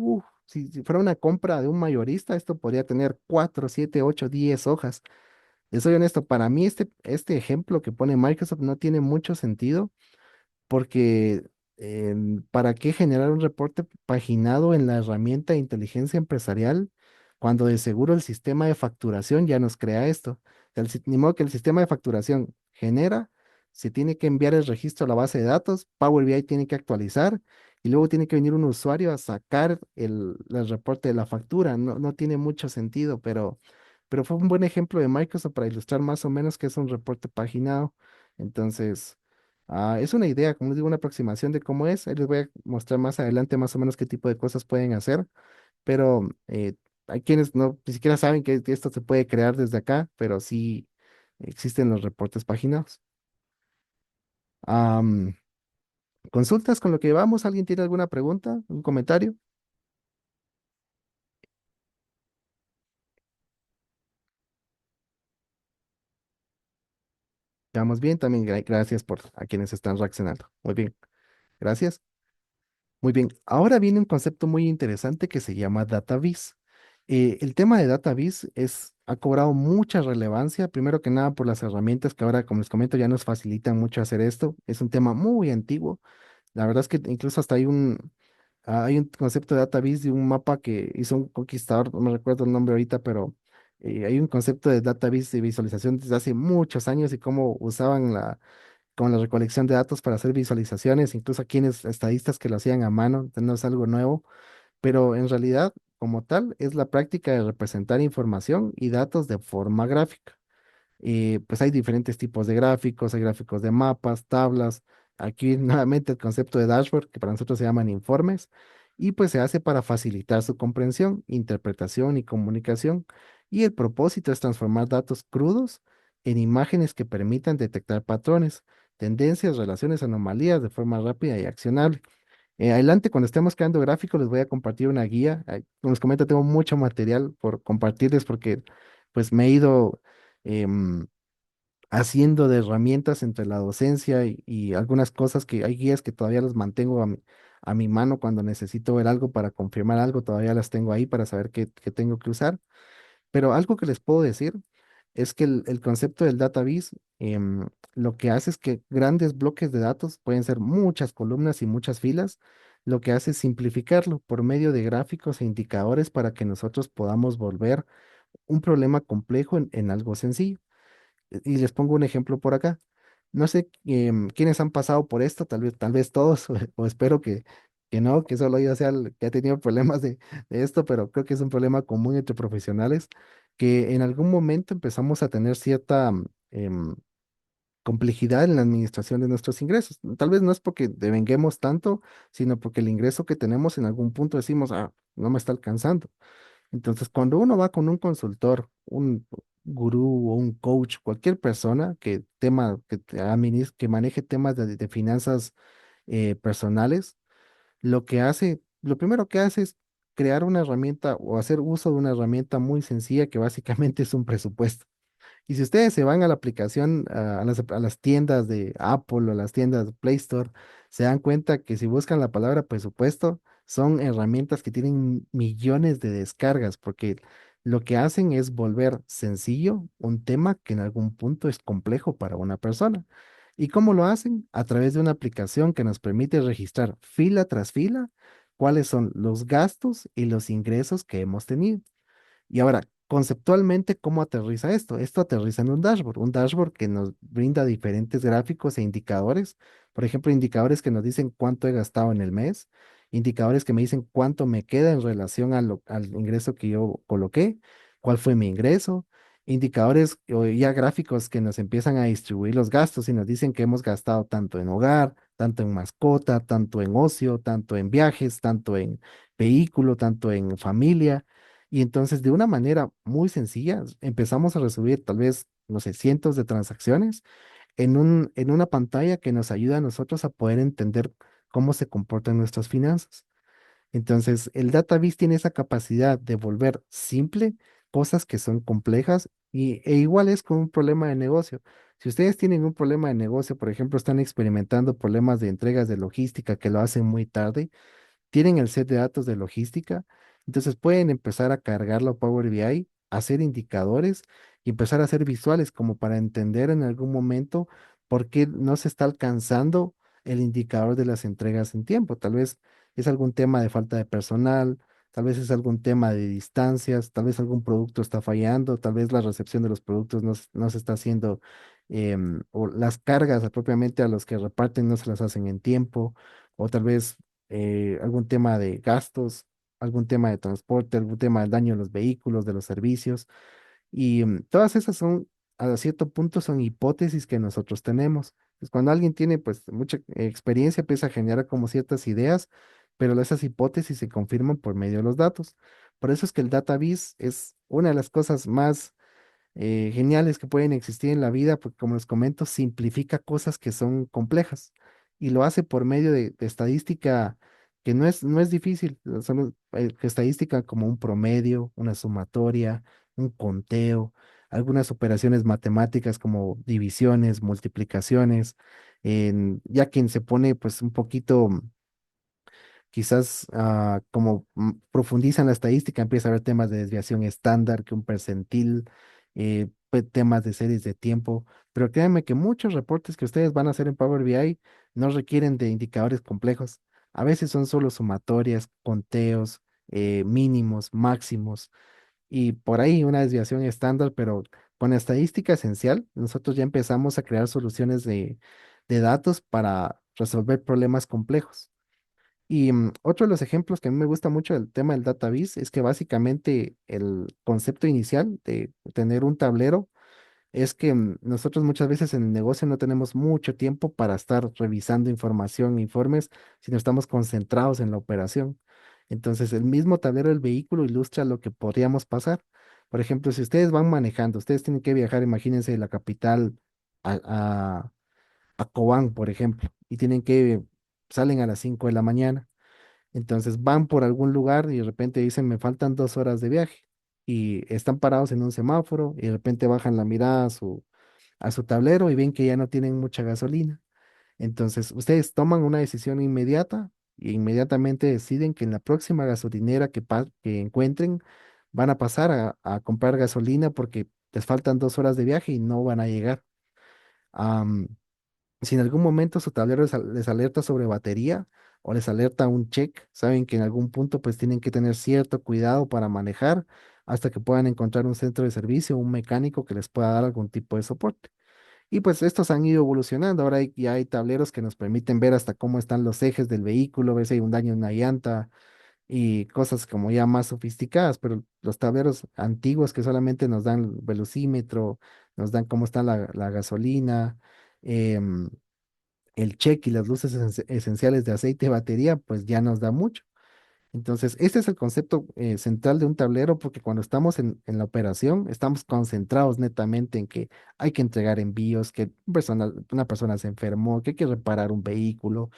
si fuera una compra de un mayorista, esto podría tener 4, 7, 8, 10 hojas. Les soy honesto, para mí este ejemplo que pone Microsoft no tiene mucho sentido porque ¿para qué generar un reporte paginado en la herramienta de inteligencia empresarial cuando de seguro el sistema de facturación ya nos crea esto? Ni modo que el sistema de facturación genera, se tiene que enviar el registro a la base de datos, Power BI tiene que actualizar y luego tiene que venir un usuario a sacar el reporte de la factura. No tiene mucho sentido, pero fue un buen ejemplo de Microsoft para ilustrar más o menos qué es un reporte paginado. Entonces... es una idea, como les digo, una aproximación de cómo es. Ahí les voy a mostrar más adelante más o menos qué tipo de cosas pueden hacer, pero hay quienes ni siquiera saben que esto se puede crear desde acá, pero sí existen los reportes paginados. Am, ¿Consultas con lo que llevamos? ¿Alguien tiene alguna pregunta? ¿Un comentario? Vamos bien, también gracias por a quienes están reaccionando. Muy bien, gracias. Muy bien, ahora viene un concepto muy interesante que se llama DataVis. El tema de DataVis ha cobrado mucha relevancia, primero que nada por las herramientas que ahora, como les comento, ya nos facilitan mucho hacer esto. Es un tema muy antiguo. La verdad es que incluso hasta hay un concepto de DataVis de un mapa que hizo un conquistador, no me recuerdo el nombre ahorita, pero hay un concepto de DataVis de visualización desde hace muchos años y cómo usaban con la recolección de datos para hacer visualizaciones, incluso aquí estadistas que lo hacían a mano, entonces no es algo nuevo, pero en realidad, como tal, es la práctica de representar información y datos de forma gráfica. Pues hay diferentes tipos de gráficos, hay gráficos de mapas, tablas. Aquí nuevamente el concepto de dashboard, que para nosotros se llaman informes, y pues se hace para facilitar su comprensión, interpretación y comunicación. Y el propósito es transformar datos crudos en imágenes que permitan detectar patrones, tendencias, relaciones, anomalías de forma rápida y accionable. Adelante, cuando estemos creando gráficos, les voy a compartir una guía. Como les comento, tengo mucho material por compartirles porque pues me he ido em, haciendo de herramientas entre la docencia y algunas cosas que hay guías que todavía las mantengo a mi mano cuando necesito ver algo para confirmar algo, todavía las tengo ahí para saber qué tengo que usar. Pero algo que les puedo decir es que el concepto del database lo que hace es que grandes bloques de datos pueden ser muchas columnas y muchas filas. Lo que hace es simplificarlo por medio de gráficos e indicadores para que nosotros podamos volver un problema complejo en algo sencillo. Y les pongo un ejemplo por acá. No sé quiénes han pasado por esto, tal vez todos, o espero que no, que solo yo sea el que ha tenido problemas de esto, pero creo que es un problema común entre profesionales, que en algún momento empezamos a tener cierta complejidad en la administración de nuestros ingresos. Tal vez no es porque devenguemos tanto, sino porque el ingreso que tenemos en algún punto decimos, no me está alcanzando. Entonces, cuando uno va con un consultor, un gurú o un coach, cualquier persona que maneje temas de finanzas personales, lo primero que hace es crear una herramienta o hacer uso de una herramienta muy sencilla que básicamente es un presupuesto. Y si ustedes se van a la aplicación, a las tiendas de Apple o las tiendas de Play Store, se dan cuenta que si buscan la palabra presupuesto, son herramientas que tienen millones de descargas, porque lo que hacen es volver sencillo un tema que en algún punto es complejo para una persona. ¿Y cómo lo hacen? A través de una aplicación que nos permite registrar fila tras fila cuáles son los gastos y los ingresos que hemos tenido. Y ahora, conceptualmente, ¿cómo aterriza esto? Esto aterriza en un dashboard que nos brinda diferentes gráficos e indicadores. Por ejemplo, indicadores que nos dicen cuánto he gastado en el mes, indicadores que me dicen cuánto me queda en relación al ingreso que yo coloqué, cuál fue mi ingreso, indicadores o ya gráficos que nos empiezan a distribuir los gastos y nos dicen que hemos gastado tanto en hogar, tanto en mascota, tanto en ocio, tanto en viajes, tanto en vehículo, tanto en familia. Y entonces, de una manera muy sencilla, empezamos a resolver tal vez, no sé, cientos de transacciones en una pantalla que nos ayuda a nosotros a poder entender cómo se comportan nuestras finanzas. Entonces, el database tiene esa capacidad de volver simple cosas que son complejas e igual es con un problema de negocio. Si ustedes tienen un problema de negocio, por ejemplo, están experimentando problemas de entregas de logística que lo hacen muy tarde, tienen el set de datos de logística, entonces pueden empezar a cargarlo a Power BI, hacer indicadores y empezar a hacer visuales como para entender en algún momento por qué no se está alcanzando el indicador de las entregas en tiempo. Tal vez es algún tema de falta de personal, tal vez es algún tema de distancias, tal vez algún producto está fallando, tal vez la recepción de los productos no se está haciendo, o las cargas propiamente a los que reparten no se las hacen en tiempo, o tal vez algún tema de gastos, algún tema de transporte, algún tema del daño en los vehículos, de los servicios. Y todas esas son, a cierto punto, son hipótesis que nosotros tenemos. Pues cuando alguien tiene pues mucha experiencia, empieza a generar como ciertas ideas, pero esas hipótesis se confirman por medio de los datos. Por eso es que el database es una de las cosas más geniales que pueden existir en la vida, porque como les comento, simplifica cosas que son complejas y lo hace por medio de estadística que no es difícil, solo estadística como un promedio, una sumatoria, un conteo, algunas operaciones matemáticas como divisiones, multiplicaciones, ya quien se pone pues un poquito quizás como profundiza en la estadística, empieza a ver temas de desviación estándar, que un percentil, temas de series de tiempo, pero créanme que muchos reportes que ustedes van a hacer en Power BI no requieren de indicadores complejos. A veces son solo sumatorias, conteos, mínimos, máximos, y por ahí una desviación estándar, pero con la estadística esencial, nosotros ya empezamos a crear soluciones de datos para resolver problemas complejos. Y otro de los ejemplos que a mí me gusta mucho del tema del database es que básicamente el concepto inicial de tener un tablero es que nosotros muchas veces en el negocio no tenemos mucho tiempo para estar revisando información, informes, sino estamos concentrados en la operación. Entonces, el mismo tablero del vehículo ilustra lo que podríamos pasar. Por ejemplo, si ustedes van manejando, ustedes tienen que viajar, imagínense, de la capital a, a Cobán, por ejemplo, y salen a las 5 de la mañana. Entonces van por algún lugar y de repente dicen, me faltan 2 horas de viaje. Y están parados en un semáforo y de repente bajan la mirada a su tablero y ven que ya no tienen mucha gasolina. Entonces ustedes toman una decisión inmediata y inmediatamente deciden que en la próxima gasolinera que encuentren van a pasar a comprar gasolina porque les faltan 2 horas de viaje y no van a llegar. Si en algún momento su tablero les alerta sobre batería o les alerta un check, saben que en algún punto pues tienen que tener cierto cuidado para manejar hasta que puedan encontrar un centro de servicio, un mecánico que les pueda dar algún tipo de soporte. Y pues estos han ido evolucionando. Ahora ya hay tableros que nos permiten ver hasta cómo están los ejes del vehículo, ver si hay un daño en una llanta y cosas como ya más sofisticadas, pero los tableros antiguos que solamente nos dan el velocímetro, nos dan cómo está la gasolina, em, el check y las luces esenciales de aceite y batería, pues ya nos da mucho. Entonces, este es el concepto central de un tablero, porque cuando estamos en la operación, estamos concentrados netamente en que hay que entregar envíos, que una persona se enfermó, que hay que reparar un vehículo,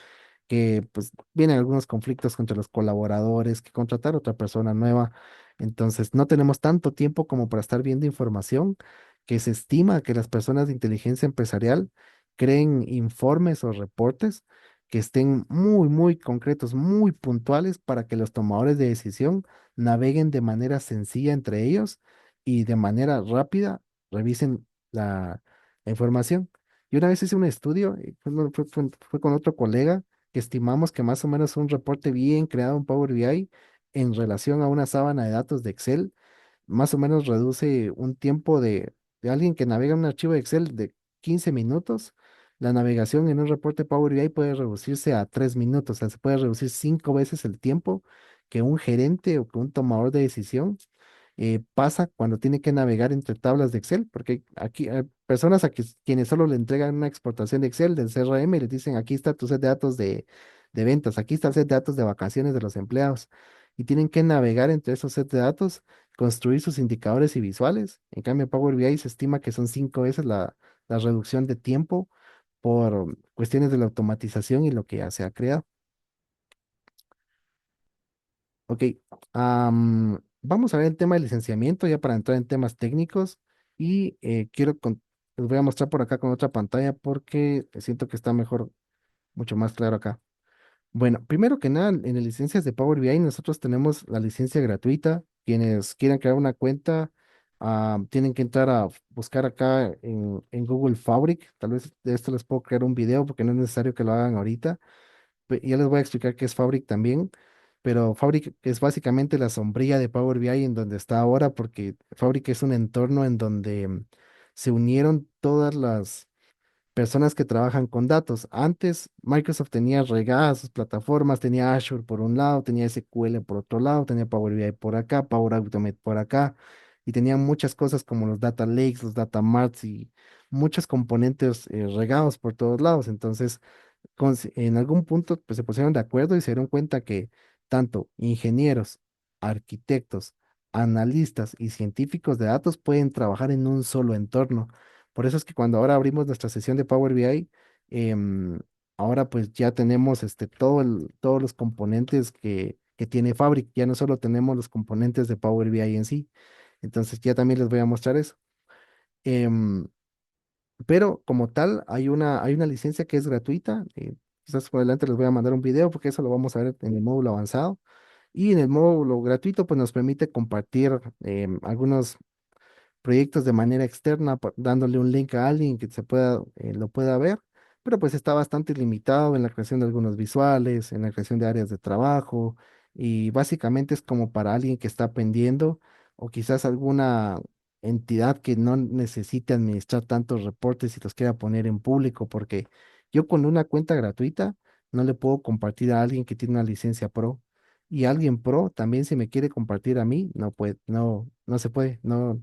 que pues vienen algunos conflictos contra los colaboradores, que contratar a otra persona nueva. Entonces, no tenemos tanto tiempo como para estar viendo información, que se estima que las personas de inteligencia empresarial creen informes o reportes que estén muy, muy concretos, muy puntuales para que los tomadores de decisión naveguen de manera sencilla entre ellos y de manera rápida revisen la información. Y una vez hice un estudio, y fue con otro colega, que estimamos que más o menos un reporte bien creado en Power BI en relación a una sábana de datos de Excel, más o menos reduce un tiempo de alguien que navega un archivo de Excel de 15 minutos. La navegación en un reporte Power BI puede reducirse a 3 minutos, o sea, se puede reducir 5 veces el tiempo que un gerente o que un tomador de decisión pasa cuando tiene que navegar entre tablas de Excel, porque aquí hay personas quienes solo le entregan una exportación de Excel del CRM y les dicen, aquí está tu set de datos de ventas, aquí está el set de datos de vacaciones de los empleados, y tienen que navegar entre esos sets de datos, construir sus indicadores y visuales. En cambio, en Power BI se estima que son 5 veces la reducción de tiempo por cuestiones de la automatización y lo que ya se ha creado. Ok, vamos a ver el tema del licenciamiento ya para entrar en temas técnicos y les voy a mostrar por acá con otra pantalla porque siento que está mejor, mucho más claro acá. Bueno, primero que nada, en las licencias de Power BI nosotros tenemos la licencia gratuita. Quienes quieran crear una cuenta, tienen que entrar a buscar acá en Google Fabric. Tal vez de esto les puedo crear un video porque no es necesario que lo hagan ahorita. Ya les voy a explicar qué es Fabric también, pero Fabric es básicamente la sombrilla de Power BI en donde está ahora, porque Fabric es un entorno en donde se unieron todas las personas que trabajan con datos. Antes Microsoft tenía regadas sus plataformas, tenía Azure por un lado, tenía SQL por otro lado, tenía Power BI por acá, Power Automate por acá, y tenía muchas cosas como los data lakes, los data marts y muchos componentes regados por todos lados. Entonces, en algún punto pues, se pusieron de acuerdo y se dieron cuenta que tanto ingenieros, arquitectos, analistas y científicos de datos pueden trabajar en un solo entorno. Por eso es que cuando ahora abrimos nuestra sesión de Power BI, em, ahora pues ya tenemos todos los componentes que tiene Fabric, ya no solo tenemos los componentes de Power BI en sí. Entonces ya también les voy a mostrar eso. Em, pero como tal, hay una licencia que es gratuita. Quizás por adelante les voy a mandar un video porque eso lo vamos a ver en el módulo avanzado. Y en el módulo gratuito, pues nos permite compartir algunos proyectos de manera externa, dándole un link a alguien que lo pueda ver, pero pues está bastante limitado en la creación de algunos visuales, en la creación de áreas de trabajo, y básicamente es como para alguien que está aprendiendo o quizás alguna entidad que no necesite administrar tantos reportes y los quiera poner en público, porque yo con una cuenta gratuita no le puedo compartir a alguien que tiene una licencia pro. Y alguien pro también si me quiere compartir a mí, no puede, no se puede, no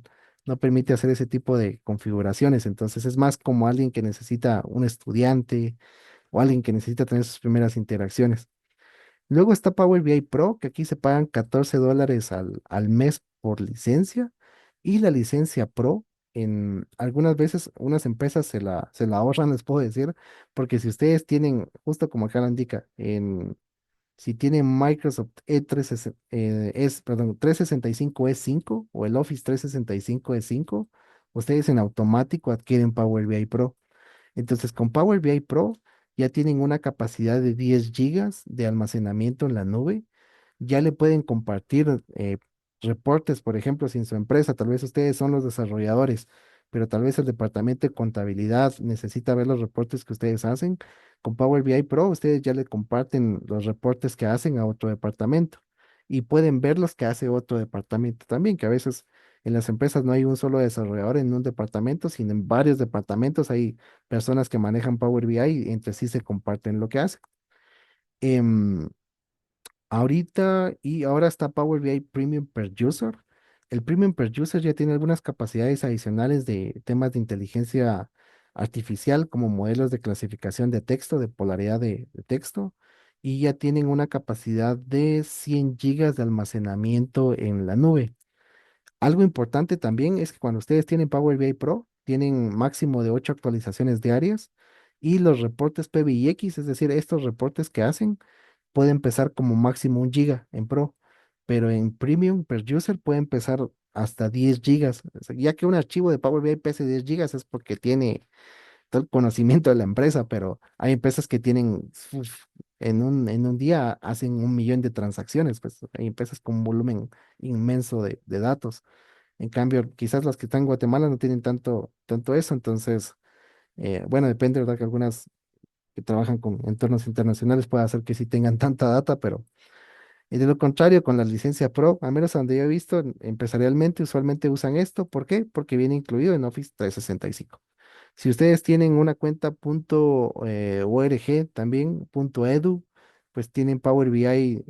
permite hacer ese tipo de configuraciones. Entonces es más como alguien que necesita un estudiante o alguien que necesita tener sus primeras interacciones. Luego está Power BI Pro, que aquí se pagan $14 al mes por licencia. Y la licencia Pro, en algunas veces unas empresas se la ahorran, les puedo decir, porque si ustedes tienen, justo como acá lo indica, si tienen Microsoft perdón, 365 E5 o el Office 365 E5, ustedes en automático adquieren Power BI Pro. Entonces, con Power BI Pro ya tienen una capacidad de 10 gigas de almacenamiento en la nube. Ya le pueden compartir reportes, por ejemplo, si en su empresa, tal vez ustedes son los desarrolladores, pero tal vez el departamento de contabilidad necesita ver los reportes que ustedes hacen. Con Power BI Pro, ustedes ya le comparten los reportes que hacen a otro departamento y pueden ver los que hace otro departamento también, que a veces en las empresas no hay un solo desarrollador en un departamento, sino en varios departamentos hay personas que manejan Power BI y entre sí se comparten lo que hacen. Em, Ahorita y ahora está Power BI Premium per User. El Premium per User ya tiene algunas capacidades adicionales de temas de inteligencia artificial, como modelos de clasificación de texto, de polaridad de texto, y ya tienen una capacidad de 100 gigas de almacenamiento en la nube. Algo importante también es que cuando ustedes tienen Power BI Pro, tienen máximo de 8 actualizaciones diarias Y los reportes PBX, es decir, estos reportes que hacen, puede empezar como máximo 1 giga en Pro, pero en Premium per user puede empezar hasta 10 gigas. O sea, ya que un archivo de Power BI pese 10 gigas es porque tiene todo el conocimiento de la empresa, pero hay empresas que tienen, en un día hacen 1 millón de transacciones, pues hay empresas con un volumen inmenso de datos. En cambio, quizás las que están en Guatemala no tienen tanto eso, entonces, bueno, depende, ¿verdad? Que algunas que trabajan con entornos internacionales puede hacer que sí tengan tanta data, pero de lo contrario, con la licencia Pro, al menos a donde yo he visto, empresarialmente usualmente usan esto. ¿Por qué? Porque viene incluido en Office 365. Si ustedes tienen una cuenta .org también, .edu, pues tienen Power BI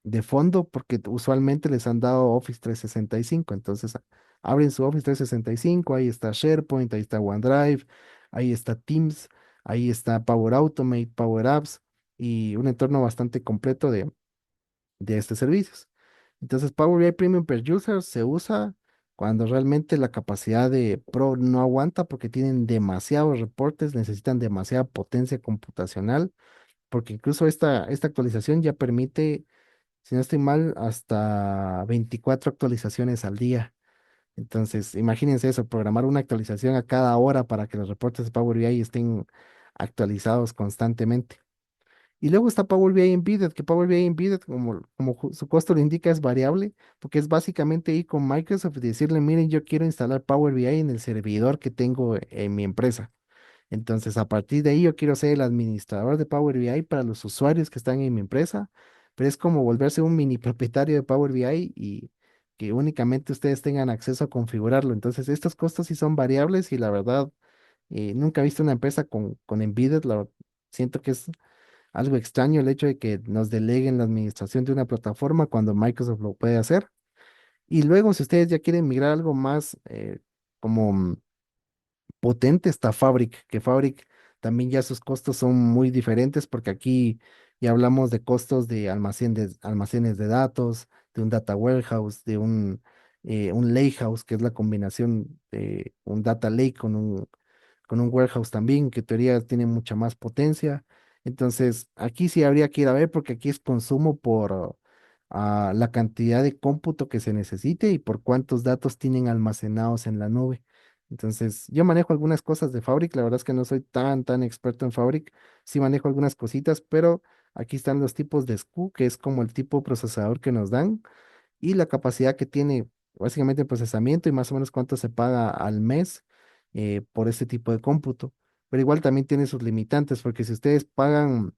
de fondo porque usualmente les han dado Office 365. Entonces abren su Office 365, ahí está SharePoint, ahí está OneDrive, ahí está Teams, ahí está Power Automate, Power Apps y un entorno bastante completo de estos servicios. Entonces, Power BI Premium per User se usa cuando realmente la capacidad de Pro no aguanta porque tienen demasiados reportes, necesitan demasiada potencia computacional, porque incluso esta actualización ya permite, si no estoy mal, hasta 24 actualizaciones al día. Entonces, imagínense eso, programar una actualización a cada hora para que los reportes de Power BI estén actualizados constantemente. Y luego está Power BI Embedded, que Power BI Embedded, como su costo lo indica, es variable, porque es básicamente ir con Microsoft y decirle, miren, yo quiero instalar Power BI en el servidor que tengo en mi empresa. Entonces, a partir de ahí, yo quiero ser el administrador de Power BI para los usuarios que están en mi empresa, pero es como volverse un mini propietario de Power BI y que únicamente ustedes tengan acceso a configurarlo. Entonces, estos costos sí son variables y la verdad, nunca he visto una empresa con Embedded, siento que es algo extraño el hecho de que nos deleguen la administración de una plataforma cuando Microsoft lo puede hacer. Y luego, si ustedes ya quieren migrar a algo más como potente, está Fabric, que Fabric también ya sus costos son muy diferentes porque aquí ya hablamos de costos de almacenes de datos, de un data warehouse, de un lakehouse, que es la combinación de un data lake con un warehouse también, que en teoría tiene mucha más potencia. Entonces, aquí sí habría que ir a ver porque aquí es consumo por la cantidad de cómputo que se necesite y por cuántos datos tienen almacenados en la nube. Entonces, yo manejo algunas cosas de Fabric, la verdad es que no soy tan experto en Fabric, sí manejo algunas cositas, pero aquí están los tipos de SKU, que es como el tipo de procesador que nos dan y la capacidad que tiene básicamente el procesamiento y más o menos cuánto se paga al mes por este tipo de cómputo. Pero igual también tiene sus limitantes, porque si ustedes pagan,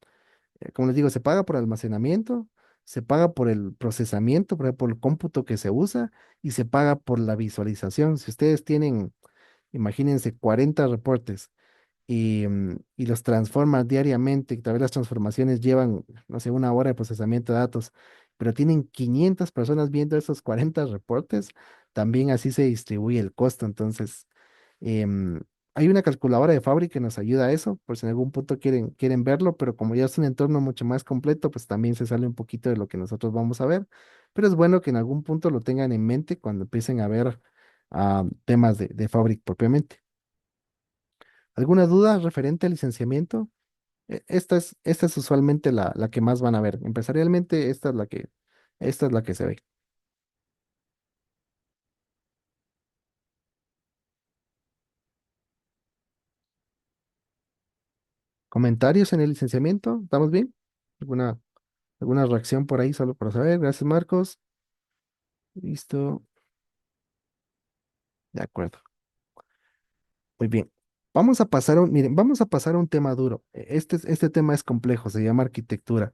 como les digo, se paga por almacenamiento, se paga por el procesamiento, por el cómputo que se usa y se paga por la visualización. Si ustedes tienen, imagínense, 40 reportes y los transformas diariamente, y tal vez las transformaciones llevan, no sé, 1 hora de procesamiento de datos, pero tienen 500 personas viendo esos 40 reportes, también así se distribuye el costo. Entonces, em, hay una calculadora de fábrica que nos ayuda a eso, por si en algún punto quieren verlo, pero como ya es un entorno mucho más completo, pues también se sale un poquito de lo que nosotros vamos a ver, pero es bueno que en algún punto lo tengan en mente cuando empiecen a ver temas de Fabric propiamente. ¿Alguna duda referente al licenciamiento? Esta es usualmente la que más van a ver. Empresarialmente, esta es la que se ve. ¿Comentarios en el licenciamiento? ¿Estamos bien? ¿Alguna, alguna reacción por ahí solo para saber? Gracias, Marcos. Listo. De acuerdo. Muy bien. Vamos a pasar a un tema duro. Este tema es complejo, se llama arquitectura.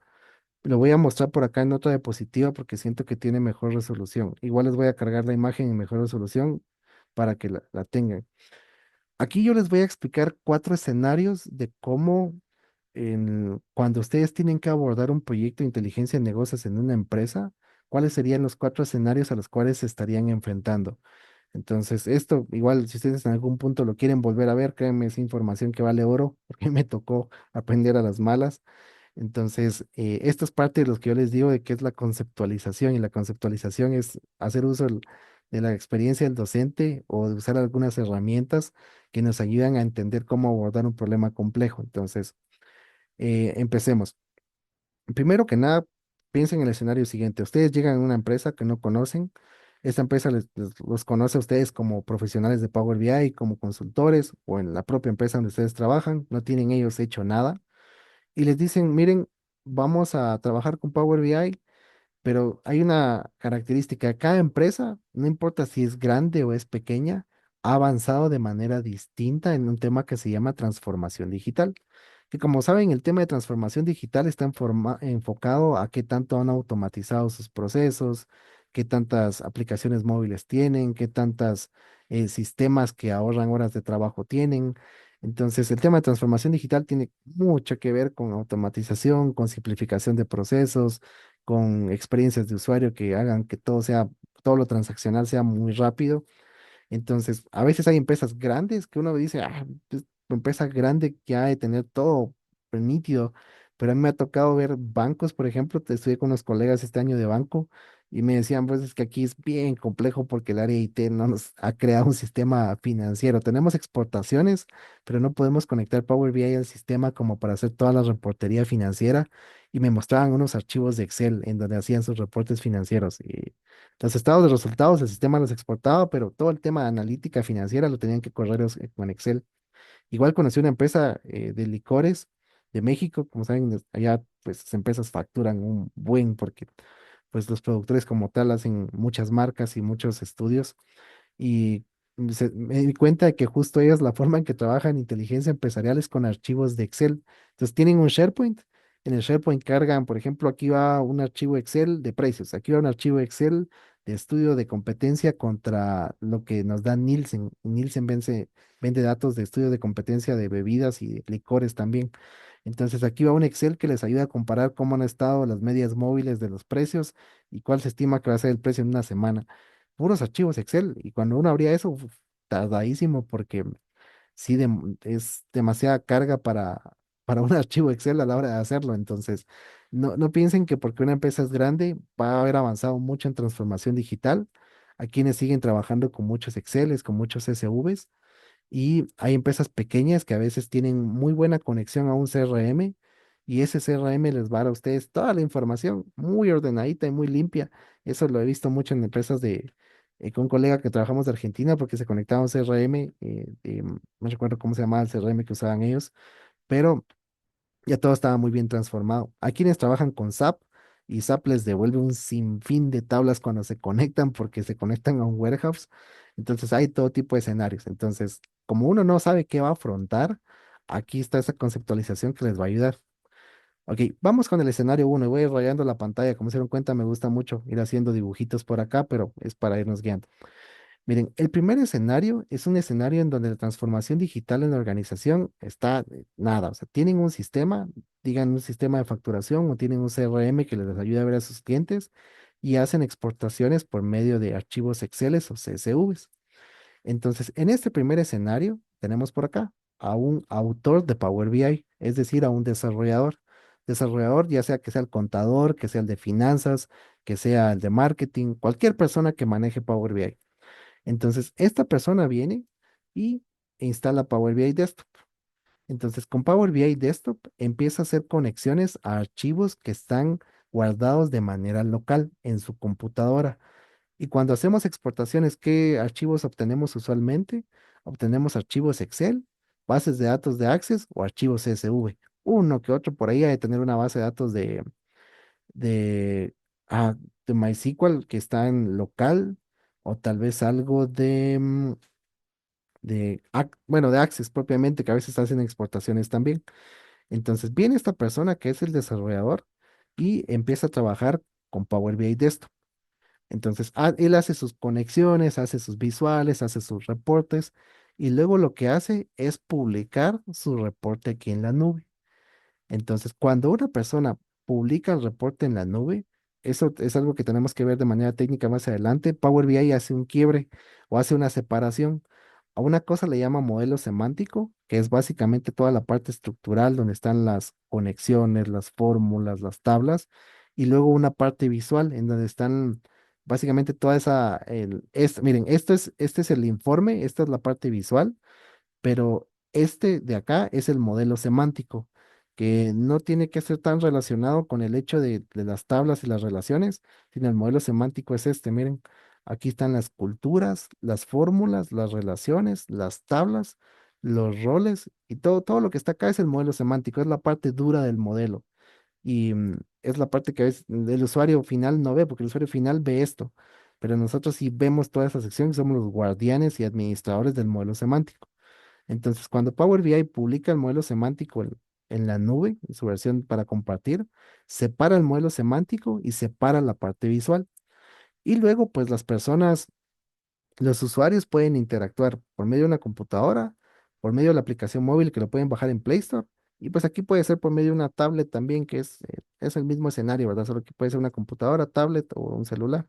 Lo voy a mostrar por acá en otra diapositiva porque siento que tiene mejor resolución. Igual les voy a cargar la imagen en mejor resolución para que la tengan. Aquí yo les voy a explicar 4 escenarios de cómo cuando ustedes tienen que abordar un proyecto de inteligencia de negocios en una empresa, cuáles serían los 4 escenarios a los cuales se estarían enfrentando. Entonces, esto igual, si ustedes en algún punto lo quieren volver a ver, créanme, es información que vale oro, porque me tocó aprender a las malas. Entonces, esto es parte de lo que yo les digo de que es la conceptualización, y la conceptualización es hacer uso de la experiencia del docente o de usar algunas herramientas que nos ayudan a entender cómo abordar un problema complejo. Entonces, empecemos. Primero que nada, piensen en el escenario siguiente. Ustedes llegan a una empresa que no conocen. Esta empresa los conoce a ustedes como profesionales de Power BI, como consultores o en la propia empresa donde ustedes trabajan. No tienen ellos hecho nada. Y les dicen, miren, vamos a trabajar con Power BI, pero hay una característica. Cada empresa, no importa si es grande o es pequeña, ha avanzado de manera distinta en un tema que se llama transformación digital. Que como saben, el tema de transformación digital está enfocado a qué tanto han automatizado sus procesos, qué tantas aplicaciones móviles tienen, qué tantas sistemas que ahorran horas de trabajo tienen. Entonces, el tema de transformación digital tiene mucho que ver con automatización, con simplificación de procesos, con experiencias de usuario que hagan que todo lo transaccional sea muy rápido. Entonces, a veces hay empresas grandes que uno dice, pues, una empresa grande que ha de tener todo nítido, pero a mí me ha tocado ver bancos, por ejemplo, estudié con unos colegas este año de banco y me decían, pues es que aquí es bien complejo porque el área IT no nos ha creado un sistema financiero. Tenemos exportaciones, pero no podemos conectar Power BI al sistema como para hacer toda la reportería financiera y me mostraban unos archivos de Excel en donde hacían sus reportes financieros. Y los estados de resultados, el sistema los exportaba, pero todo el tema de analítica financiera lo tenían que correr con Excel. Igual conocí una empresa de licores de México, como saben, allá pues las empresas facturan un buen porque pues los productores como tal hacen muchas marcas y muchos estudios y me di cuenta de que justo ellos la forma en que trabajan inteligencia empresarial es con archivos de Excel. Entonces tienen un SharePoint. En el SharePoint cargan, por ejemplo, aquí va un archivo Excel de precios, aquí va un archivo Excel de estudio de competencia contra lo que nos da Nielsen. Nielsen vende datos de estudio de competencia de bebidas y de licores también. Entonces aquí va un Excel que les ayuda a comparar cómo han estado las medias móviles de los precios y cuál se estima que va a ser el precio en una semana. Puros archivos Excel. Y cuando uno abría eso, tardadísimo porque sí es demasiada carga para un archivo Excel a la hora de hacerlo. Entonces, no piensen que porque una empresa es grande va a haber avanzado mucho en transformación digital. Hay quienes siguen trabajando con muchos Exceles, con muchos SVs y hay empresas pequeñas que a veces tienen muy buena conexión a un CRM y ese CRM les va a dar a ustedes toda la información muy ordenadita y muy limpia. Eso lo he visto mucho en empresas con un colega que trabajamos de Argentina porque se conectaba a un CRM, no recuerdo cómo se llamaba el CRM que usaban ellos, pero ya todo estaba muy bien transformado. Hay quienes trabajan con SAP y SAP les devuelve un sinfín de tablas cuando se conectan porque se conectan a un warehouse. Entonces hay todo tipo de escenarios. Entonces, como uno no sabe qué va a afrontar, aquí está esa conceptualización que les va a ayudar. Ok, vamos con el escenario uno y voy a ir rayando la pantalla. Como se dieron cuenta, me gusta mucho ir haciendo dibujitos por acá, pero es para irnos guiando. Miren, el primer escenario es un escenario en donde la transformación digital en la organización está nada, o sea, tienen un sistema, digan un sistema de facturación o tienen un CRM que les ayuda a ver a sus clientes y hacen exportaciones por medio de archivos Excel o CSVs. Entonces, en este primer escenario, tenemos por acá a un autor de Power BI, es decir, a un desarrollador. Desarrollador, ya sea que sea el contador, que sea el de finanzas, que sea el de marketing, cualquier persona que maneje Power BI. Entonces, esta persona viene y instala Power BI Desktop. Entonces, con Power BI Desktop empieza a hacer conexiones a archivos que están guardados de manera local en su computadora. Y cuando hacemos exportaciones, ¿qué archivos obtenemos usualmente? Obtenemos archivos Excel, bases de datos de Access o archivos CSV. Uno que otro por ahí hay de tener una base de datos de, ah, de MySQL que está en local o tal vez algo bueno, de Access propiamente, que a veces hacen exportaciones también. Entonces viene esta persona que es el desarrollador y empieza a trabajar con Power BI Desktop. Entonces, él hace sus conexiones, hace sus visuales, hace sus reportes y luego lo que hace es publicar su reporte aquí en la nube. Entonces, cuando una persona publica el reporte en la nube, eso es algo que tenemos que ver de manera técnica más adelante. Power BI hace un quiebre o hace una separación. A una cosa le llama modelo semántico, que es básicamente toda la parte estructural donde están las conexiones, las fórmulas, las tablas, y luego una parte visual en donde están Básicamente toda esa, miren, este es el informe, esta es la parte visual, pero este de acá es el modelo semántico, que no tiene que ser tan relacionado con el hecho de las tablas y las relaciones, sino el modelo semántico es este, miren, aquí están las culturas, las fórmulas, las relaciones, las tablas, los roles y todo lo que está acá es el modelo semántico, es la parte dura del modelo y es la parte que a veces el usuario final no ve, porque el usuario final ve esto, pero nosotros sí vemos toda esa sección, que somos los guardianes y administradores del modelo semántico. Entonces, cuando Power BI publica el modelo semántico en la nube, en su versión para compartir, separa el modelo semántico y separa la parte visual. Y luego, pues las personas, los usuarios pueden interactuar por medio de una computadora, por medio de la aplicación móvil que lo pueden bajar en Play Store. Y pues aquí puede ser por medio de una tablet también, que es el mismo escenario, ¿verdad? Solo que puede ser una computadora, tablet o un celular.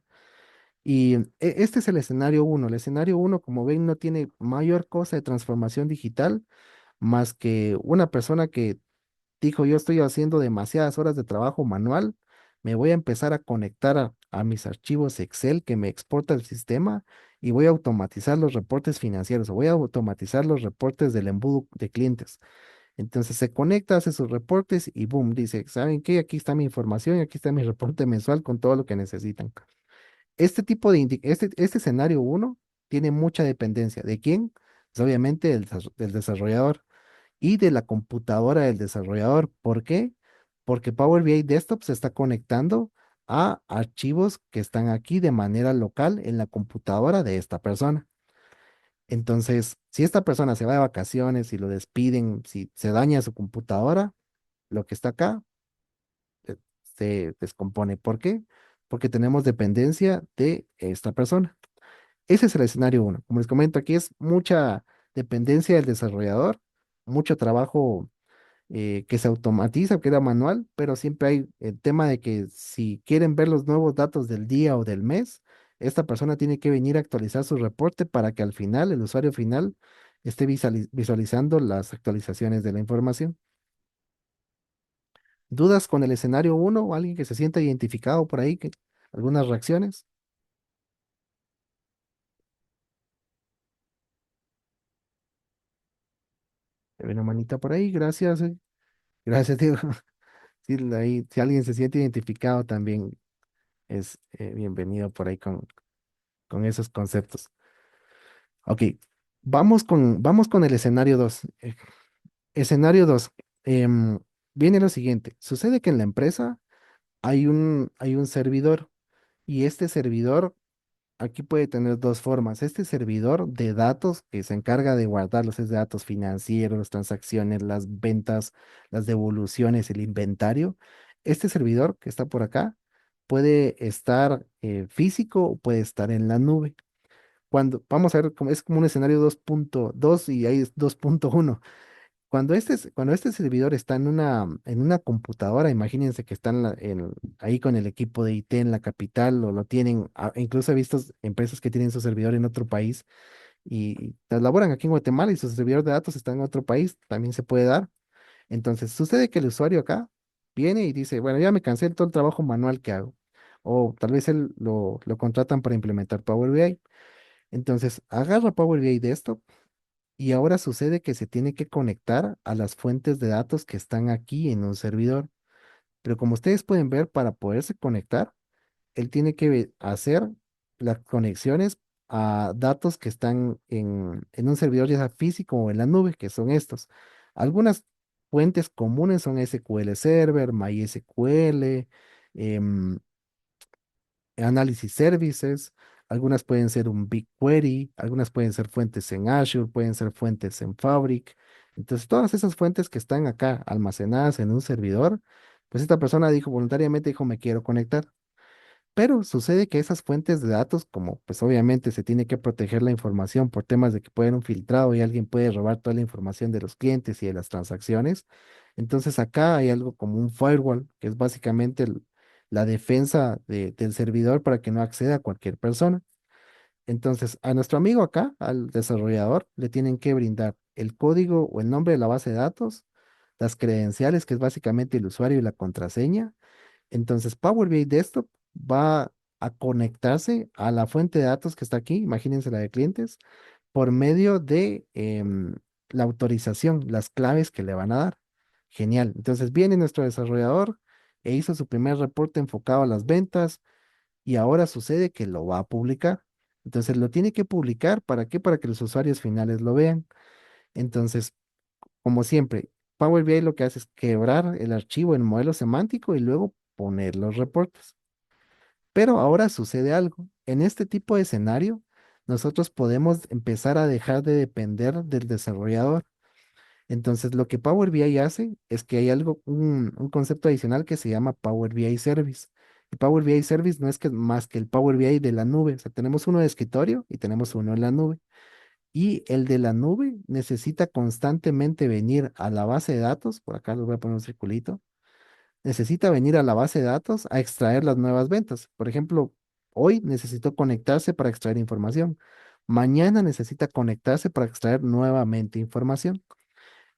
Y este es el escenario uno. El escenario uno, como ven, no tiene mayor cosa de transformación digital más que una persona que dijo, yo estoy haciendo demasiadas horas de trabajo manual, me voy a empezar a conectar a mis archivos Excel que me exporta el sistema y voy a automatizar los reportes financieros o voy a automatizar los reportes del embudo de clientes. Entonces se conecta, hace sus reportes y boom, dice, ¿saben qué? Aquí está mi información, aquí está mi reporte mensual con todo lo que necesitan. Este tipo de, este escenario uno tiene mucha dependencia. ¿De quién? Pues obviamente del desarrollador y de la computadora del desarrollador. ¿Por qué? Porque Power BI Desktop se está conectando a archivos que están aquí de manera local en la computadora de esta persona. Entonces, si esta persona se va de vacaciones y lo despiden, si se daña su computadora, lo que está acá eh, se descompone. ¿Por qué? Porque tenemos dependencia de esta persona. Ese es el escenario uno. Como les comento, aquí es mucha dependencia del desarrollador, mucho trabajo que se automatiza, que era manual, pero siempre hay el tema de que si quieren ver los nuevos datos del día o del mes, esta persona tiene que venir a actualizar su reporte para que al final, el usuario final, esté visualizando las actualizaciones de la información. ¿Dudas con el escenario uno o alguien que se sienta identificado por ahí? ¿Algunas reacciones? Hay una manita por ahí, gracias. Gracias, Diego. Sí, ahí, si alguien se siente identificado también es bienvenido por ahí con esos conceptos. Ok, vamos con el escenario 2. Escenario 2. Viene lo siguiente. Sucede que en la empresa hay un servidor y este servidor aquí puede tener dos formas. Este servidor de datos que se encarga de guardar los datos financieros, las transacciones, las ventas, las devoluciones, el inventario. Este servidor que está por acá puede estar físico o puede estar en la nube. Cuando vamos a ver cómo es como un escenario 2.2 y ahí es 2.1. Cuando este servidor está en una computadora, imagínense que están ahí con el equipo de IT en la capital o lo tienen, incluso he visto empresas que tienen su servidor en otro país y laboran aquí en Guatemala y su servidor de datos está en otro país, también se puede dar. Entonces, sucede que el usuario acá viene y dice, bueno, ya me cansé de todo el trabajo manual que hago. O tal vez él lo contratan para implementar Power BI. Entonces, agarra Power BI Desktop y ahora sucede que se tiene que conectar a las fuentes de datos que están aquí en un servidor. Pero como ustedes pueden ver, para poderse conectar, él tiene que hacer las conexiones a datos que están en un servidor ya sea físico o en la nube, que son estos. Algunas fuentes comunes son SQL Server, MySQL, em, Analysis Services, algunas pueden ser un BigQuery, algunas pueden ser fuentes en Azure, pueden ser fuentes en Fabric. Entonces, todas esas fuentes que están acá almacenadas en un servidor, pues esta persona dijo voluntariamente, dijo, me quiero conectar. Pero sucede que esas fuentes de datos, como pues obviamente se tiene que proteger la información por temas de que puede haber un filtrado y alguien puede robar toda la información de los clientes y de las transacciones, entonces acá hay algo como un firewall, que es básicamente la defensa del servidor para que no acceda a cualquier persona. Entonces, a nuestro amigo acá, al desarrollador, le tienen que brindar el código o el nombre de la base de datos, las credenciales, que es básicamente el usuario y la contraseña. Entonces, Power BI Desktop va a conectarse a la fuente de datos que está aquí, imagínense la de clientes, por medio de la autorización, las claves que le van a dar. Genial. Entonces viene nuestro desarrollador e hizo su primer reporte enfocado a las ventas y ahora sucede que lo va a publicar. Entonces lo tiene que publicar, ¿para qué? Para que los usuarios finales lo vean. Entonces, como siempre, Power BI lo que hace es quebrar el archivo en modelo semántico y luego poner los reportes. Pero ahora sucede algo. En este tipo de escenario, nosotros podemos empezar a dejar de depender del desarrollador. Entonces, lo que Power BI hace es que hay algo, un concepto adicional que se llama Power BI Service. Y Power BI Service no es que más que el Power BI de la nube. O sea, tenemos uno de escritorio y tenemos uno en la nube. Y el de la nube necesita constantemente venir a la base de datos. Por acá les voy a poner un circulito. Necesita venir a la base de datos a extraer las nuevas ventas. Por ejemplo, hoy necesitó conectarse para extraer información. Mañana necesita conectarse para extraer nuevamente información.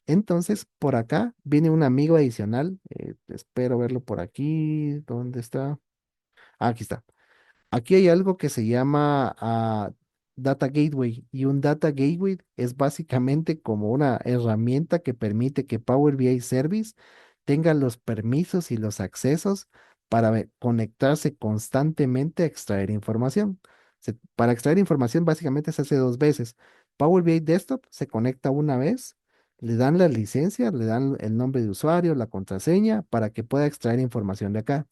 Entonces, por acá viene un amigo adicional. Espero verlo por aquí. ¿Dónde está? Ah, aquí está. Aquí hay algo que se llama Data Gateway y un Data Gateway es básicamente como una herramienta que permite que Power BI Service tenga los permisos y los accesos para conectarse constantemente a extraer información. Para extraer información básicamente se hace dos veces. Power BI Desktop se conecta una vez, le dan la licencia, le dan el nombre de usuario, la contraseña para que pueda extraer información de acá.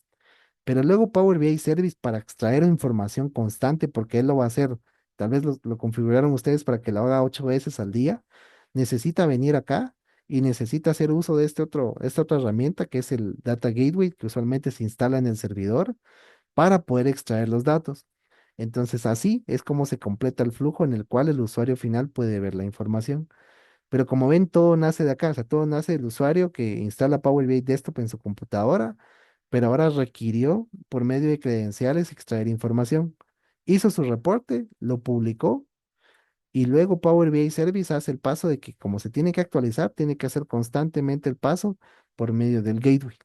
Pero luego Power BI Service para extraer información constante, porque él lo va a hacer, tal vez lo configuraron ustedes para que lo haga 8 veces al día, necesita venir acá y necesita hacer uso de esta otra herramienta que es el Data Gateway, que usualmente se instala en el servidor para poder extraer los datos. Entonces así es como se completa el flujo en el cual el usuario final puede ver la información. Pero como ven, todo nace de acá, o sea, todo nace del usuario que instala Power BI Desktop en su computadora, pero ahora requirió, por medio de credenciales, extraer información. Hizo su reporte, lo publicó y luego Power BI Service hace el paso de que como se tiene que actualizar, tiene que hacer constantemente el paso por medio del gateway.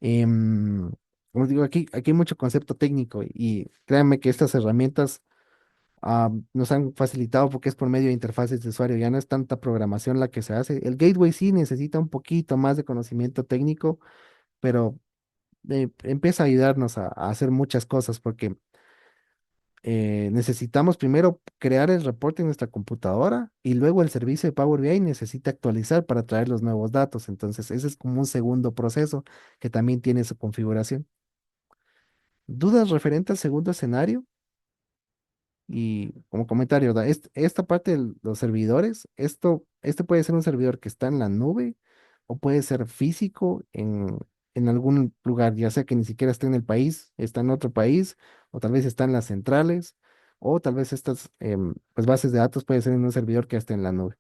Em, Como digo, aquí hay mucho concepto técnico y créanme que estas herramientas nos han facilitado porque es por medio de interfaces de usuario, ya no es tanta programación la que se hace. El gateway sí necesita un poquito más de conocimiento técnico, pero empieza a ayudarnos a hacer muchas cosas porque necesitamos primero crear el reporte en nuestra computadora y luego el servicio de Power BI necesita actualizar para traer los nuevos datos. Entonces, ese es como un segundo proceso que también tiene su configuración. ¿Dudas referente al segundo escenario? Y como comentario, ¿verdad? Esta parte de los servidores, este puede ser un servidor que está en la nube o puede ser físico en algún lugar, ya sea que ni siquiera esté en el país, está en otro país, o tal vez está en las centrales, o tal vez estas pues bases de datos puede ser en un servidor que esté en la nube.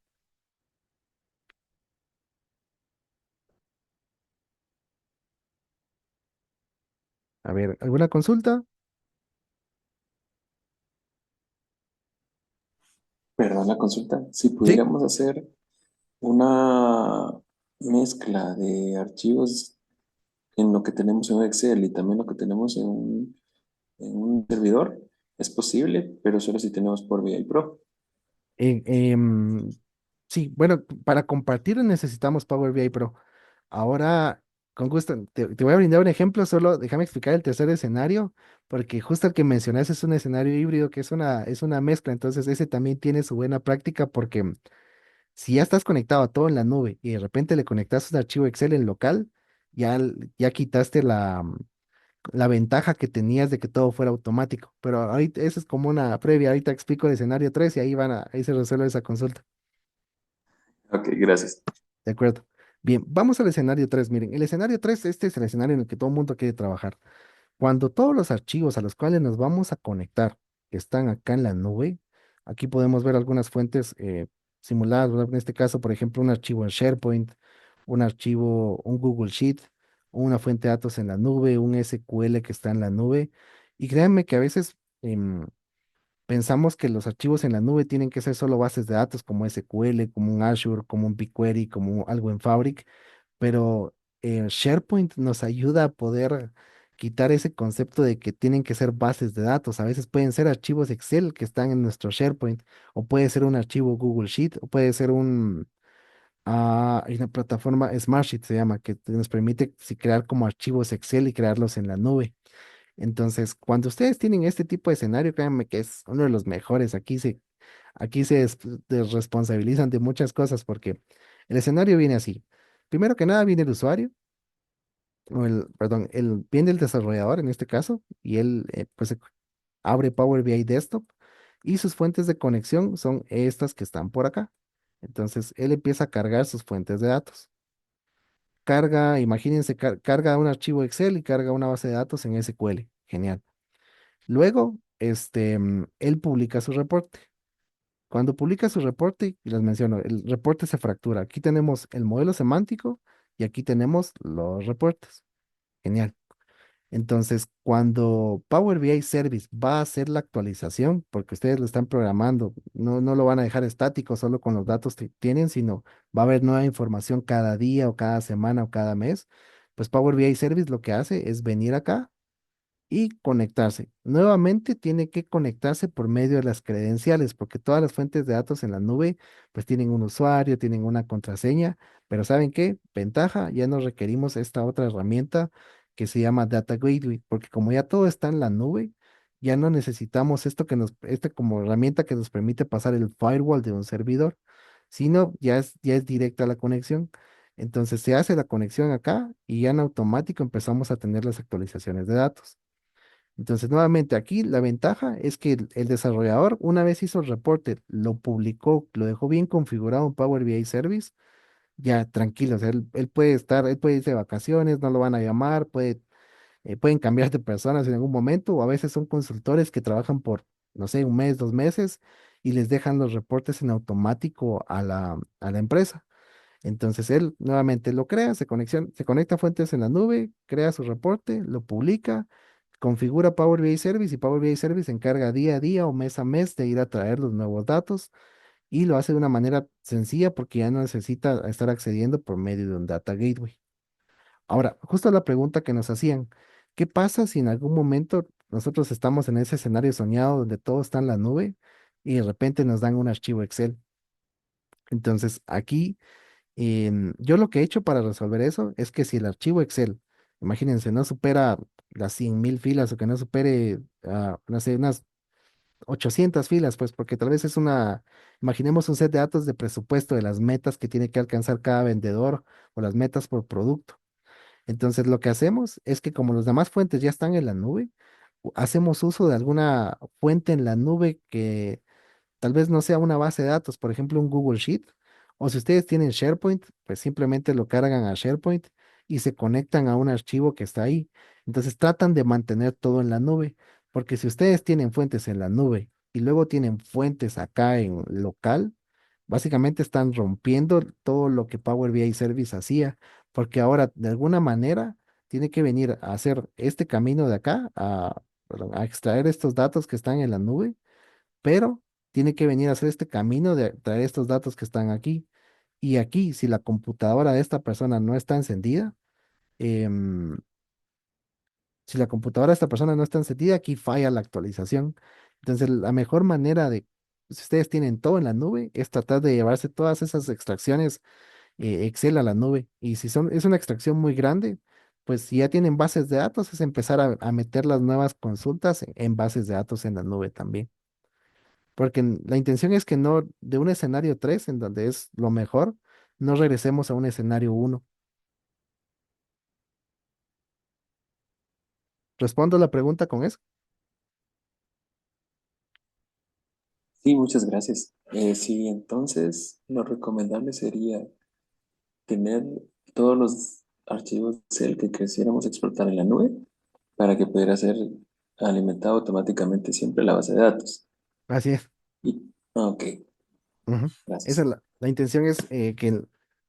A ver, ¿alguna consulta? Perdón la consulta. Si Sí. pudiéramos hacer una mezcla de archivos en lo que tenemos en Excel y también lo que tenemos en un servidor, es posible, pero solo si tenemos por VI Pro. Eh, em, sí, bueno, para compartir necesitamos Power BI Pro. Ahora, con gusto, te voy a brindar un ejemplo, solo déjame explicar el tercer escenario, porque justo el que mencionaste es un escenario híbrido, que es una mezcla, entonces ese también tiene su buena práctica, porque si ya estás conectado a todo en la nube y de repente le conectas un archivo Excel en local, ya quitaste la ventaja que tenías de que todo fuera automático, pero ahorita eso es como una previa, ahorita explico el escenario 3 y ahí se resuelve esa consulta. Ok, gracias. De acuerdo. Bien, vamos al escenario 3. Miren, el escenario 3, este es el escenario en el que todo el mundo quiere trabajar. Cuando todos los archivos a los cuales nos vamos a conectar están acá en la nube, aquí podemos ver algunas fuentes simuladas, ¿verdad? En este caso, por ejemplo, un archivo en SharePoint, un archivo, un Google Sheet, una fuente de datos en la nube, un SQL que está en la nube. Y créanme que a veces pensamos que los archivos en la nube tienen que ser solo bases de datos como SQL, como un Azure, como un BigQuery, como algo en Fabric, pero SharePoint nos ayuda a poder quitar ese concepto de que tienen que ser bases de datos. A veces pueden ser archivos Excel que están en nuestro SharePoint, o puede ser un archivo Google Sheet, o puede ser hay una plataforma Smartsheet se llama, que nos permite sí, crear como archivos Excel y crearlos en la nube. Entonces, cuando ustedes tienen este tipo de escenario, créanme que es uno de los mejores. Aquí se desresponsabilizan de muchas cosas porque el escenario viene así. Primero que nada viene el usuario, perdón, viene el desarrollador en este caso, y él pues abre Power BI Desktop y sus fuentes de conexión son estas que están por acá. Entonces, él empieza a cargar sus fuentes de datos. Carga, imagínense, carga un archivo Excel y carga una base de datos en SQL. Genial. Luego, él publica su reporte. Cuando publica su reporte, y les menciono, el reporte se fractura. Aquí tenemos el modelo semántico y aquí tenemos los reportes. Genial. Entonces, cuando Power BI Service va a hacer la actualización, porque ustedes lo están programando, no lo van a dejar estático solo con los datos que tienen, sino va a haber nueva información cada día o cada semana o cada mes, pues Power BI Service lo que hace es venir acá y conectarse. Nuevamente tiene que conectarse por medio de las credenciales, porque todas las fuentes de datos en la nube pues tienen un usuario, tienen una contraseña, pero ¿saben qué? Ventaja, ya no requerimos esta otra herramienta que se llama Data Gateway, porque como ya todo está en la nube, ya no necesitamos este como herramienta que nos permite pasar el firewall de un servidor, sino ya es directa la conexión. Entonces se hace la conexión acá y ya en automático empezamos a tener las actualizaciones de datos. Entonces, nuevamente aquí la ventaja es que el desarrollador, una vez hizo el reporte, lo publicó, lo dejó bien configurado en Power BI Service, ya tranquilo, o sea, él puede irse de vacaciones, no lo van a llamar, pueden cambiar de personas en algún momento, o a veces son consultores que trabajan por, no sé, un mes, 2 meses, y les dejan los reportes en automático a la empresa. Entonces él nuevamente lo crea, se conecta a fuentes en la nube, crea su reporte, lo publica, configura Power BI Service y Power BI Service se encarga día a día o mes a mes de ir a traer los nuevos datos y lo hace de una manera sencilla porque ya no necesita estar accediendo por medio de un Data Gateway. Ahora, justo la pregunta que nos hacían, ¿qué pasa si en algún momento nosotros estamos en ese escenario soñado donde todo está en la nube y de repente nos dan un archivo Excel? Entonces, aquí yo lo que he hecho para resolver eso es que si el archivo Excel, imagínense, no supera las 100.000 filas o que no supere, no sé, unas 800 filas, pues porque tal vez imaginemos un set de datos de presupuesto de las metas que tiene que alcanzar cada vendedor o las metas por producto. Entonces lo que hacemos es que como las demás fuentes ya están en la nube, hacemos uso de alguna fuente en la nube que tal vez no sea una base de datos, por ejemplo, un Google Sheet. O si ustedes tienen SharePoint, pues simplemente lo cargan a SharePoint y se conectan a un archivo que está ahí. Entonces tratan de mantener todo en la nube, porque si ustedes tienen fuentes en la nube y luego tienen fuentes acá en local, básicamente están rompiendo todo lo que Power BI Service hacía, porque ahora de alguna manera tiene que venir a hacer este camino de acá, perdón, a extraer estos datos que están en la nube, pero tiene que venir a hacer este camino de traer estos datos que están aquí. Y aquí, si la computadora de esta persona no está encendida, em, si la computadora de esta persona no está encendida, aquí falla la actualización. Entonces, la mejor manera si ustedes tienen todo en la nube, es tratar de llevarse todas esas extracciones Excel a la nube. Y si es una extracción muy grande, pues si ya tienen bases de datos, es empezar a meter las nuevas consultas en bases de datos en la nube también. Porque la intención es que no, de un escenario 3 en donde es lo mejor, no regresemos a un escenario uno. Respondo la pregunta con eso. Sí, muchas gracias. Sí, entonces lo recomendable sería tener todos los archivos Excel que quisiéramos exportar en la nube para que pudiera ser alimentado automáticamente siempre la base de datos. Así es. Ok, Ujú. Esa es gracias. la intención es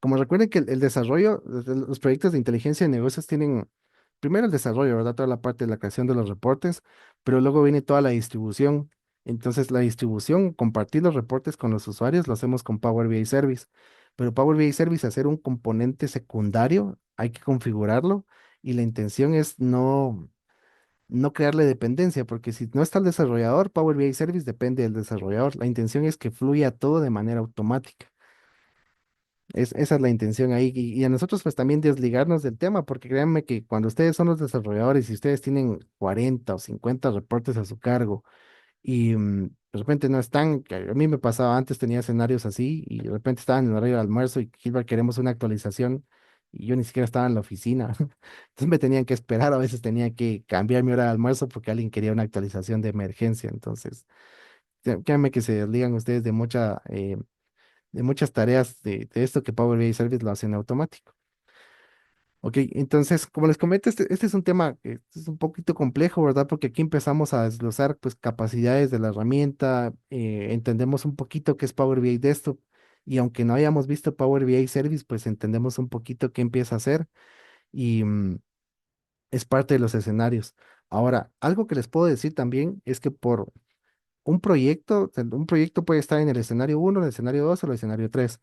como recuerden que el desarrollo, los proyectos de inteligencia de negocios tienen primero el desarrollo, ¿verdad? Toda la parte de la creación de los reportes, pero luego viene toda la distribución. Entonces, la distribución, compartir los reportes con los usuarios, lo hacemos con Power BI Service. Pero Power BI Service, hacer un componente secundario, hay que configurarlo y la intención es no. no crearle dependencia, porque si no está el desarrollador, Power BI Service depende del desarrollador. La intención es que fluya todo de manera automática. Esa es la intención ahí. Y a nosotros pues también desligarnos del tema, porque créanme que cuando ustedes son los desarrolladores y ustedes tienen 40 o 50 reportes a su cargo y de repente no están, que a mí me pasaba antes, tenía escenarios así y de repente estaba en el horario de almuerzo y Gilbert, queremos una actualización y yo ni siquiera estaba en la oficina. Entonces me tenían que esperar, a veces tenía que cambiar mi hora de almuerzo porque alguien quería una actualización de emergencia. Entonces, créanme que se desligan ustedes de muchas tareas de esto que Power BI Service lo hacen automático. Ok, entonces, como les comento, este es un tema que es un poquito complejo, ¿verdad? Porque aquí empezamos a desglosar pues capacidades de la herramienta, entendemos un poquito qué es Power BI Desktop y aunque no hayamos visto Power BI Service, pues entendemos un poquito qué empieza a hacer y es parte de los escenarios. Ahora, algo que les puedo decir también es que por un proyecto puede estar en el escenario uno, el escenario 2 o el escenario 3,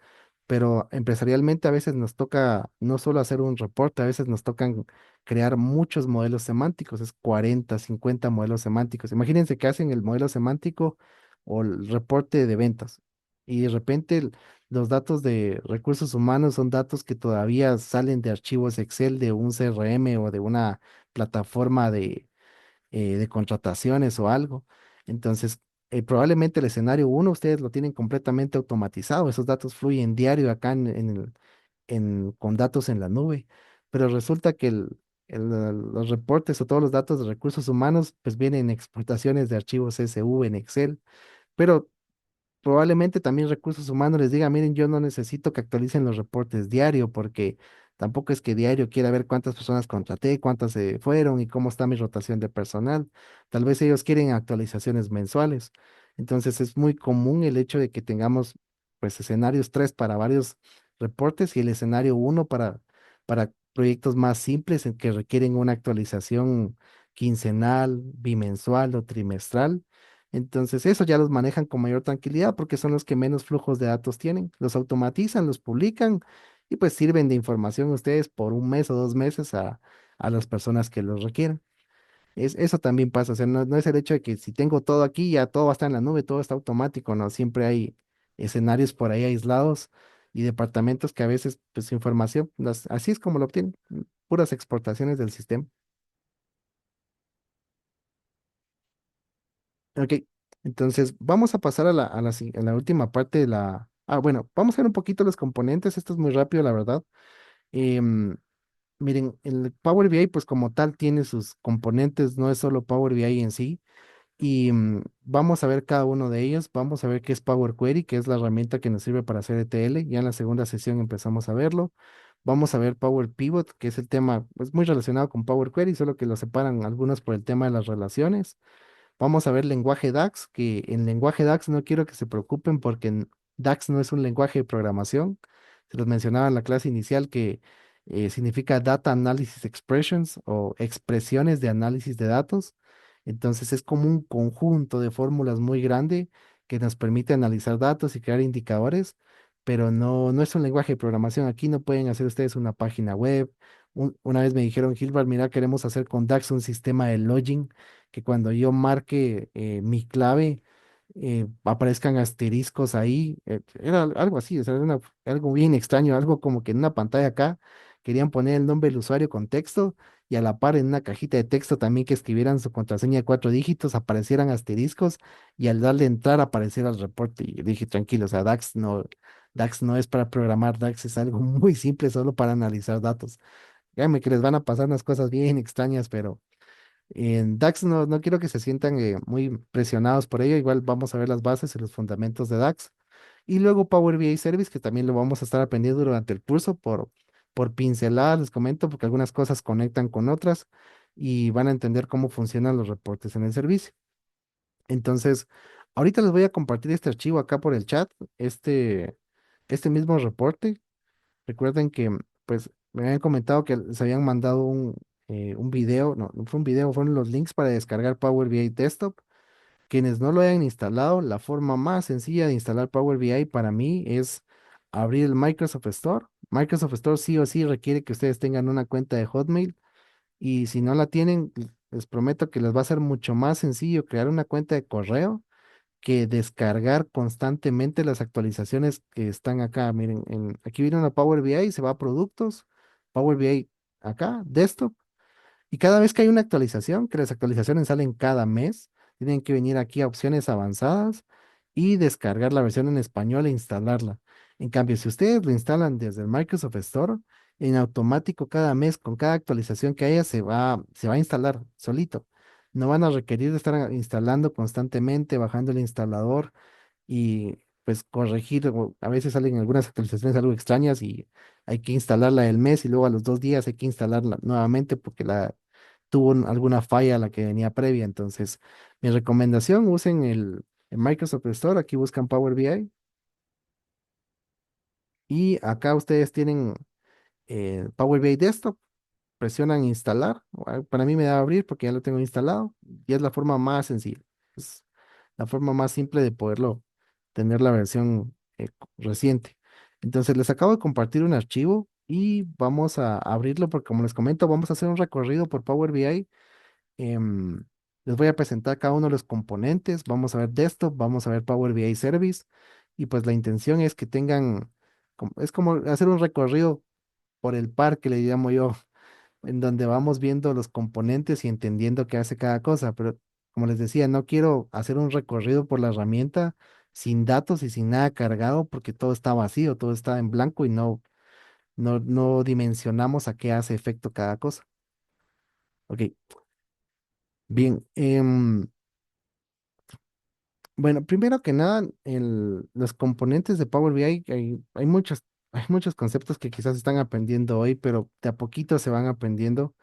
pero empresarialmente a veces nos toca no solo hacer un reporte, a veces nos tocan crear muchos modelos semánticos, es 40, 50 modelos semánticos. Imagínense que hacen el modelo semántico o el reporte de ventas y de repente los datos de recursos humanos son datos que todavía salen de archivos Excel de un CRM o de una plataforma de contrataciones o algo. Entonces, probablemente el escenario uno ustedes lo tienen completamente automatizado. Esos datos fluyen diario acá con datos en la nube. Pero resulta que los reportes o todos los datos de recursos humanos pues vienen en exportaciones de archivos CSV en Excel. Pero probablemente también recursos humanos les diga, miren, yo no necesito que actualicen los reportes diario porque tampoco es que diario quiera ver cuántas personas contraté, cuántas se fueron y cómo está mi rotación de personal. Tal vez ellos quieren actualizaciones mensuales. Entonces es muy común el hecho de que tengamos pues escenarios 3 para varios reportes y el escenario uno para proyectos más simples en que requieren una actualización quincenal, bimensual o trimestral. Entonces, eso ya los manejan con mayor tranquilidad porque son los que menos flujos de datos tienen. Los automatizan, los publican y pues sirven de información ustedes por un mes o 2 meses a las personas que los requieren. Eso también pasa, o sea, no es el hecho de que si tengo todo aquí, ya todo va a estar en la nube, todo está automático, ¿no? Siempre hay escenarios por ahí aislados y departamentos que a veces, pues, su información, así es como lo obtienen, puras exportaciones del sistema. Ok, entonces vamos a pasar a la última parte de la... Ah, bueno, vamos a ver un poquito los componentes, esto es muy rápido, la verdad. Em, Miren, el Power BI pues como tal tiene sus componentes, no es solo Power BI en sí, y vamos a ver cada uno de ellos, vamos a ver qué es Power Query, que es la herramienta que nos sirve para hacer ETL, ya en la segunda sesión empezamos a verlo. Vamos a ver Power Pivot, que es el tema pues, muy relacionado con Power Query, solo que lo separan algunos por el tema de las relaciones. Vamos a ver lenguaje DAX, que en lenguaje DAX no quiero que se preocupen porque DAX no es un lenguaje de programación. Se los mencionaba en la clase inicial que significa Data Analysis Expressions o expresiones de análisis de datos. Entonces es como un conjunto de fórmulas muy grande que nos permite analizar datos y crear indicadores, pero no es un lenguaje de programación. Aquí no pueden hacer ustedes una página web. Una vez me dijeron, Gilbert, mira, queremos hacer con DAX un sistema de login que cuando yo marque mi clave aparezcan asteriscos ahí. Era algo así, o sea, era algo bien extraño, algo como que en una pantalla acá querían poner el nombre del usuario con texto y a la par en una cajita de texto también que escribieran su contraseña de 4 dígitos, aparecieran asteriscos y al darle entrar apareciera el reporte. Y dije, tranquilo, o sea, DAX no es para programar, DAX es algo muy simple, solo para analizar datos. Créanme que les van a pasar unas cosas bien extrañas, pero en DAX no quiero que se sientan muy presionados por ello. Igual vamos a ver las bases y los fundamentos de DAX. Y luego Power BI Service, que también lo vamos a estar aprendiendo durante el curso por pinceladas, les comento, porque algunas cosas conectan con otras y van a entender cómo funcionan los reportes en el servicio. Entonces, ahorita les voy a compartir este archivo acá por el chat, este mismo reporte. Recuerden que, pues, me habían comentado que les habían mandado un video, no fue un video, fueron los links para descargar Power BI Desktop. Quienes no lo hayan instalado, la forma más sencilla de instalar Power BI para mí es abrir el Microsoft Store. Microsoft Store sí o sí requiere que ustedes tengan una cuenta de Hotmail y si no la tienen, Les prometo que les va a ser mucho más sencillo crear una cuenta de correo que descargar constantemente las actualizaciones que están acá. Miren, aquí viene una Power BI, se va a productos, Power BI acá, desktop. Y cada vez que hay una actualización, que las actualizaciones salen cada mes, tienen que venir aquí a opciones avanzadas y descargar la versión en español e instalarla. En cambio, si ustedes lo instalan desde el Microsoft Store, en automático cada mes, con cada actualización que haya, se va a instalar solito. No van a requerir de estar instalando constantemente, bajando el instalador y pues corregir. A veces salen algunas actualizaciones algo extrañas y hay que instalarla el mes y luego a los 2 días hay que instalarla nuevamente porque tuvo alguna falla a la que venía previa. Entonces, mi recomendación, usen el Microsoft Store, aquí buscan Power BI y acá ustedes tienen Power BI Desktop, presionan instalar. Para mí me da a abrir porque ya lo tengo instalado y es la forma más sencilla. Es la forma más simple de poderlo tener la versión reciente. Entonces, les acabo de compartir un archivo y vamos a abrirlo porque, como les comento, vamos a hacer un recorrido por Power BI. Em, Les voy a presentar cada uno de los componentes. Vamos a ver desktop, vamos a ver Power BI Service. Y pues la intención es que tengan, es como hacer un recorrido por el parque, le llamo yo, en donde vamos viendo los componentes y entendiendo qué hace cada cosa. Pero como les decía, no quiero hacer un recorrido por la herramienta sin datos y sin nada cargado porque todo está vacío, todo está en blanco y no dimensionamos a qué hace efecto cada cosa. Ok, bien. Bueno, primero que nada, los componentes de Power BI, hay muchos conceptos que quizás están aprendiendo hoy, pero de a poquito se van aprendiendo.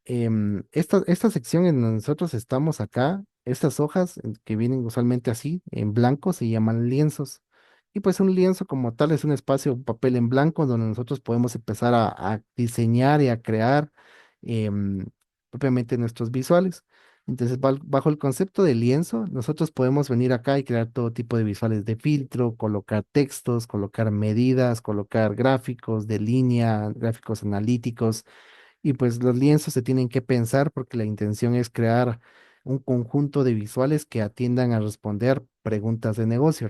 Esta sección en donde nosotros estamos acá, estas hojas que vienen usualmente así, en blanco, se llaman lienzos. Y pues un lienzo como tal es un espacio, un papel en blanco donde nosotros podemos empezar a diseñar y a crear em, propiamente nuestros visuales. Entonces, bajo el concepto de lienzo, nosotros podemos venir acá y crear todo tipo de visuales de filtro, colocar textos, colocar medidas, colocar gráficos de línea, gráficos analíticos y pues los lienzos se tienen que pensar porque la intención es crear un conjunto de visuales que atiendan a responder preguntas de negocio.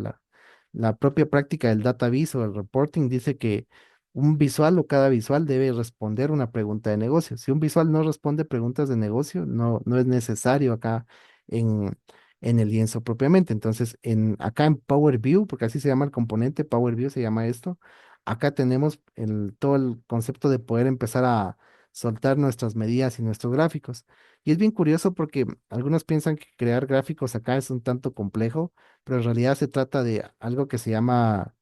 La propia práctica del data vis o el reporting dice que un visual o cada visual debe responder una pregunta de negocio. Si un visual no responde preguntas de negocio, no es necesario acá en, en el lienzo propiamente. Entonces, acá en Power View, porque así se llama el componente, Power View se llama esto, acá tenemos todo el concepto de poder empezar a soltar nuestras medidas y nuestros gráficos. Y es bien curioso porque algunos piensan que crear gráficos acá es un tanto complejo, pero en realidad se trata de algo que se llama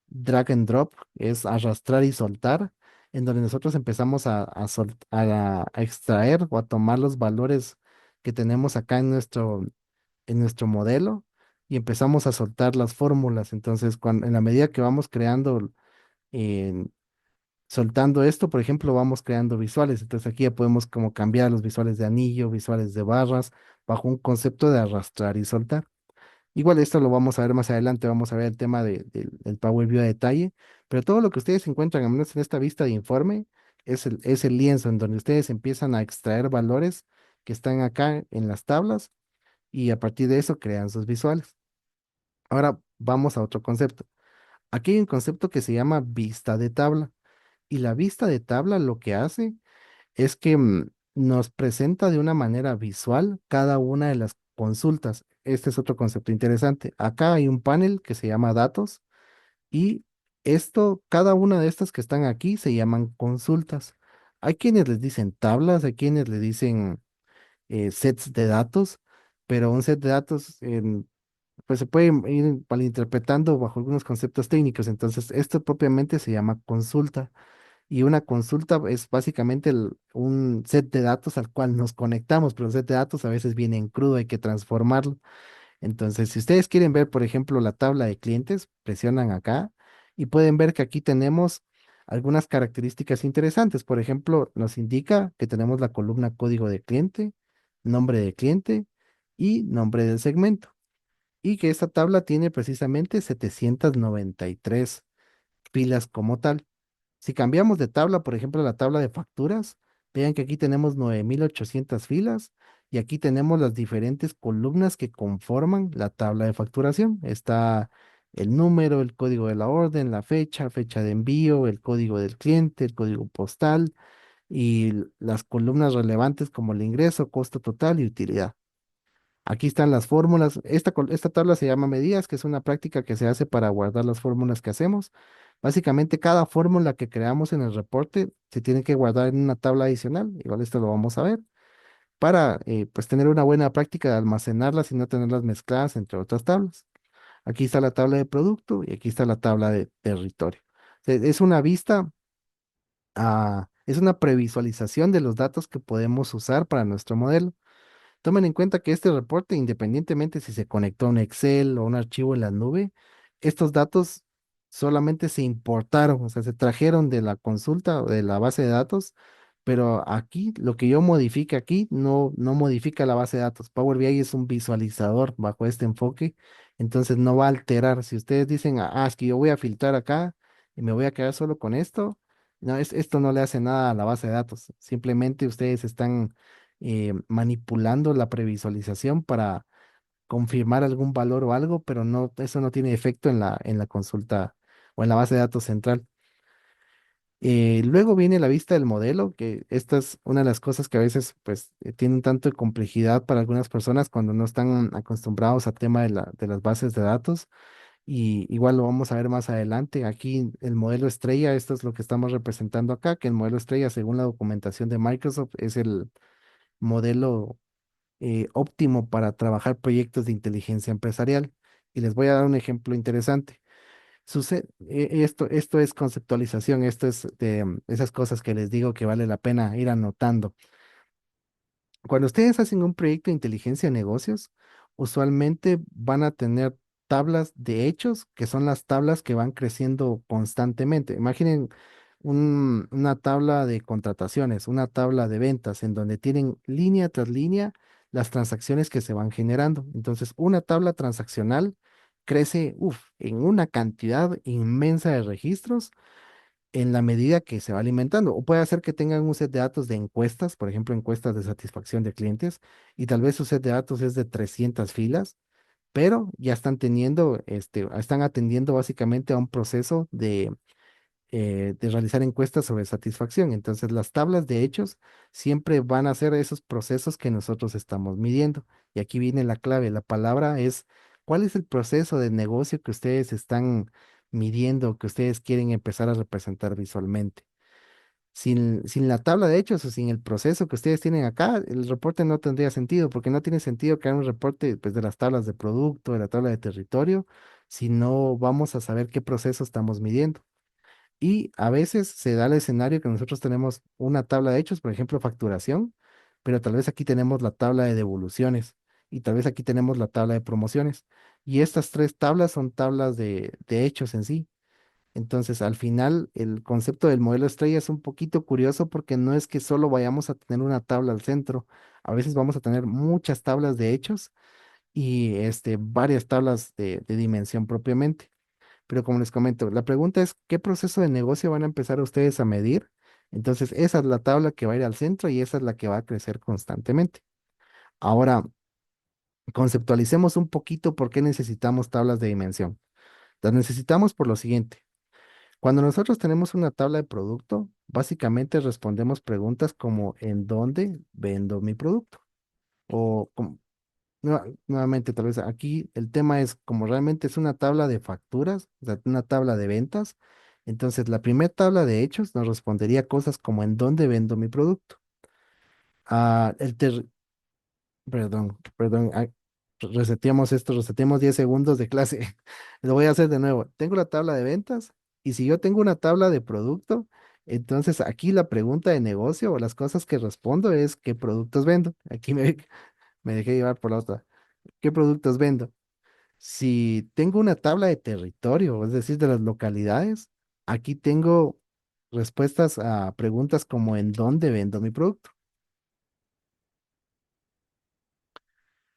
drag and drop, es arrastrar y soltar, en donde nosotros empezamos a extraer o a tomar los valores que tenemos acá en nuestro modelo y empezamos a soltar las fórmulas. Entonces, en la medida que vamos creando soltando esto, por ejemplo, vamos creando visuales. Entonces aquí ya podemos como cambiar los visuales de anillo, visuales de barras, bajo un concepto de arrastrar y soltar. Igual esto lo vamos a ver más adelante, vamos a ver el tema del Power BI a detalle, pero todo lo que ustedes encuentran, al menos en esta vista de informe, es el lienzo en donde ustedes empiezan a extraer valores que están acá en las tablas y a partir de eso crean sus visuales. Ahora vamos a otro concepto. Aquí hay un concepto que se llama vista de tabla. Y la vista de tabla lo que hace es que nos presenta de una manera visual cada una de las consultas. Este es otro concepto interesante. Acá hay un panel que se llama datos y cada una de estas que están aquí se llaman consultas. Hay quienes les dicen tablas, hay quienes le dicen sets de datos, pero un set de datos pues se puede ir malinterpretando bajo algunos conceptos técnicos. Entonces, esto propiamente se llama consulta. Y una consulta es básicamente un set de datos al cual nos conectamos, pero el set de datos a veces viene en crudo, hay que transformarlo. Entonces, si ustedes quieren ver, por ejemplo, la tabla de clientes, presionan acá y pueden ver que aquí tenemos algunas características interesantes. Por ejemplo, nos indica que tenemos la columna código de cliente, nombre de cliente y nombre del segmento. Y que esta tabla tiene precisamente 793 filas como tal. Si cambiamos de tabla, por ejemplo, la tabla de facturas, Vean que aquí tenemos 9.800 filas y aquí tenemos las diferentes columnas que conforman la tabla de facturación. Está el número, el código de la orden, la fecha, fecha de envío, el código del cliente, el código postal y las columnas relevantes como el ingreso, costo total y utilidad. Aquí están las fórmulas. Esta tabla se llama medidas, que es una práctica que se hace para guardar las fórmulas que hacemos. Básicamente, cada fórmula que creamos en el reporte se tiene que guardar en una tabla adicional. Igual esto lo vamos a ver para pues tener una buena práctica de almacenarlas y no tenerlas mezcladas entre otras tablas. Aquí está la tabla de producto y aquí está la tabla de territorio. Es una vista, es una previsualización de los datos que podemos usar para nuestro modelo. Tomen en cuenta que este reporte, independientemente si se conectó a un Excel o un archivo en la nube, estos datos solamente se importaron, o sea, se trajeron de la consulta o de la base de datos, pero aquí lo que yo modifique aquí no modifica la base de datos. Power BI es un visualizador bajo este enfoque, entonces no va a alterar. Si ustedes dicen, es que yo voy a filtrar acá y me voy a quedar solo con esto, no, esto no le hace nada a la base de datos. Simplemente ustedes están manipulando la previsualización para confirmar algún valor o algo, pero no, eso no tiene efecto en la consulta o en la base de datos central. Luego viene la vista del modelo, que esta es una de las cosas que a veces pues tienen tanto de complejidad para algunas personas cuando no están acostumbrados al tema de de las bases de datos. Y igual lo vamos a ver más adelante. Aquí el modelo estrella, esto es lo que estamos representando acá, que el modelo estrella, según la documentación de Microsoft, es el modelo óptimo para trabajar proyectos de inteligencia empresarial. Y les voy a dar un ejemplo interesante. Esto es conceptualización, esto es de esas cosas que les digo que vale la pena ir anotando. Cuando ustedes hacen un proyecto de inteligencia de negocios, usualmente van a tener tablas de hechos, que son las tablas que van creciendo constantemente. Imaginen una tabla de contrataciones, una tabla de ventas, en donde tienen línea tras línea las transacciones que se van generando. Entonces, una tabla transaccional crece, en una cantidad inmensa de registros en la medida que se va alimentando. O puede ser que tengan un set de datos de encuestas, por ejemplo, encuestas de satisfacción de clientes, y tal vez su set de datos es de 300 filas, pero ya están teniendo, están atendiendo básicamente a un proceso de realizar encuestas sobre satisfacción. Entonces, las tablas de hechos siempre van a ser esos procesos que nosotros estamos midiendo. Y aquí viene la clave. La palabra es, ¿cuál es el proceso de negocio que ustedes están midiendo, que ustedes quieren empezar a representar visualmente? Sin la tabla de hechos o sin el proceso que ustedes tienen acá, el reporte no tendría sentido, porque no tiene sentido crear un reporte pues, de las tablas de producto, de la tabla de territorio, si no vamos a saber qué proceso estamos midiendo. Y a veces se da el escenario que nosotros tenemos una tabla de hechos, por ejemplo, facturación, pero tal vez aquí tenemos la tabla de devoluciones y tal vez aquí tenemos la tabla de promociones. Y estas tres tablas son tablas de hechos en sí. Entonces, al final, el concepto del modelo estrella es un poquito curioso porque no es que solo vayamos a tener una tabla al centro, a veces vamos a tener muchas tablas de hechos y varias tablas de dimensión propiamente. Pero como les comento, la pregunta es, ¿qué proceso de negocio van a empezar ustedes a medir? Entonces, esa es la tabla que va a ir al centro y esa es la que va a crecer constantemente. Ahora, conceptualicemos un poquito por qué necesitamos tablas de dimensión. Las necesitamos por lo siguiente. Cuando nosotros tenemos una tabla de producto, básicamente respondemos preguntas como ¿en dónde vendo mi producto? O nuevamente, tal vez aquí el tema es como realmente es una tabla de facturas, o sea, una tabla de ventas. Entonces, la primera tabla de hechos nos respondería cosas como ¿en dónde vendo mi producto? Ah, perdón, reseteamos 10 segundos de clase. Lo voy a hacer de nuevo. Tengo la tabla de ventas y si yo tengo una tabla de producto, entonces aquí la pregunta de negocio o las cosas que respondo es ¿qué productos vendo? Aquí me dejé llevar por la otra. ¿Qué productos vendo? Si tengo una tabla de territorio, es decir, de las localidades, aquí tengo respuestas a preguntas como ¿en dónde vendo mi producto?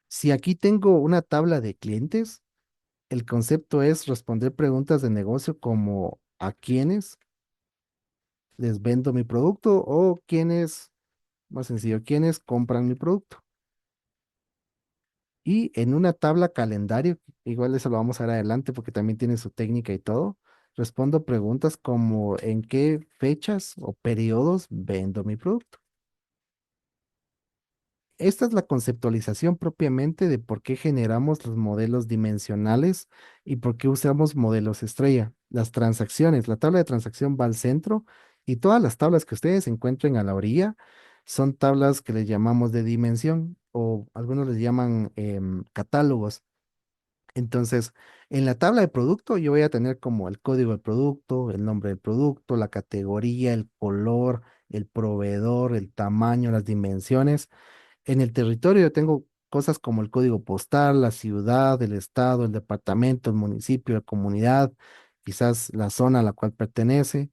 Si aquí tengo una tabla de clientes, el concepto es responder preguntas de negocio como ¿a quiénes les vendo mi producto o quiénes? Más sencillo, ¿quiénes compran mi producto? Y en una tabla calendario, igual eso lo vamos a ver adelante porque también tiene su técnica y todo, respondo preguntas como ¿en qué fechas o periodos vendo mi producto? Esta es la conceptualización propiamente de por qué generamos los modelos dimensionales y por qué usamos modelos estrella. Las transacciones, la tabla de transacción va al centro y todas las tablas que ustedes encuentren a la orilla son tablas que les llamamos de dimensión o algunos les llaman catálogos. Entonces, en la tabla de producto yo voy a tener como el código del producto, el nombre del producto, la categoría, el color, el proveedor, el tamaño, las dimensiones. En el territorio yo tengo cosas como el código postal, la ciudad, el estado, el departamento, el municipio, la comunidad, quizás la zona a la cual pertenece.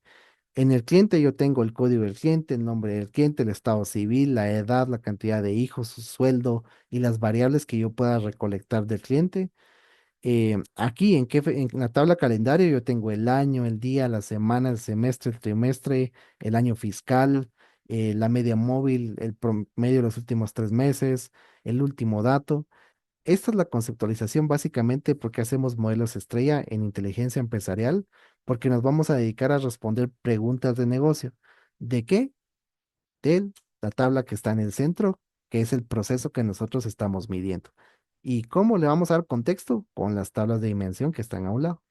En el cliente yo tengo el código del cliente, el nombre del cliente, el estado civil, la edad, la cantidad de hijos, su sueldo y las variables que yo pueda recolectar del cliente. Aquí en la tabla calendario yo tengo el año, el día, la semana, el semestre, el trimestre, el año fiscal, la media móvil, el promedio de los últimos 3 meses, el último dato. Esta es la conceptualización básicamente porque hacemos modelos estrella en inteligencia empresarial, porque nos vamos a dedicar a responder preguntas de negocio. ¿De qué? De la tabla que está en el centro, que es el proceso que nosotros estamos midiendo. ¿Y cómo le vamos a dar contexto? Con las tablas de dimensión que están a un lado.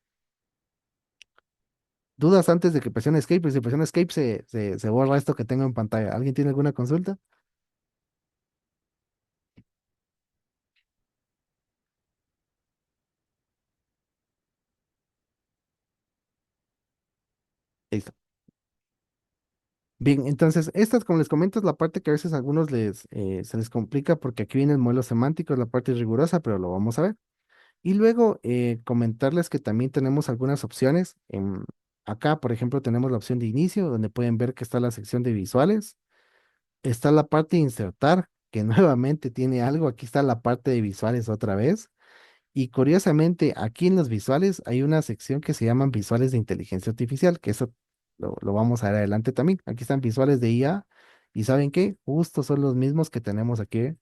¿Dudas antes de que presione Escape? Pues si presiona Escape se borra esto que tengo en pantalla. ¿Alguien tiene alguna consulta? Listo. Bien, entonces, esta, como les comento, es la parte que a veces a algunos se les complica porque aquí viene el modelo semántico, es la parte rigurosa, pero lo vamos a ver. Y luego comentarles que también tenemos algunas opciones. Acá, por ejemplo, tenemos la opción de inicio, donde pueden ver que está la sección de visuales. Está la parte de insertar, que nuevamente tiene algo. Aquí está la parte de visuales otra vez. Y curiosamente, aquí en los visuales hay una sección que se llaman visuales de inteligencia artificial, que eso lo vamos a ver adelante también. Aquí están visuales de IA. ¿Y saben qué? Justo son los mismos que tenemos aquí.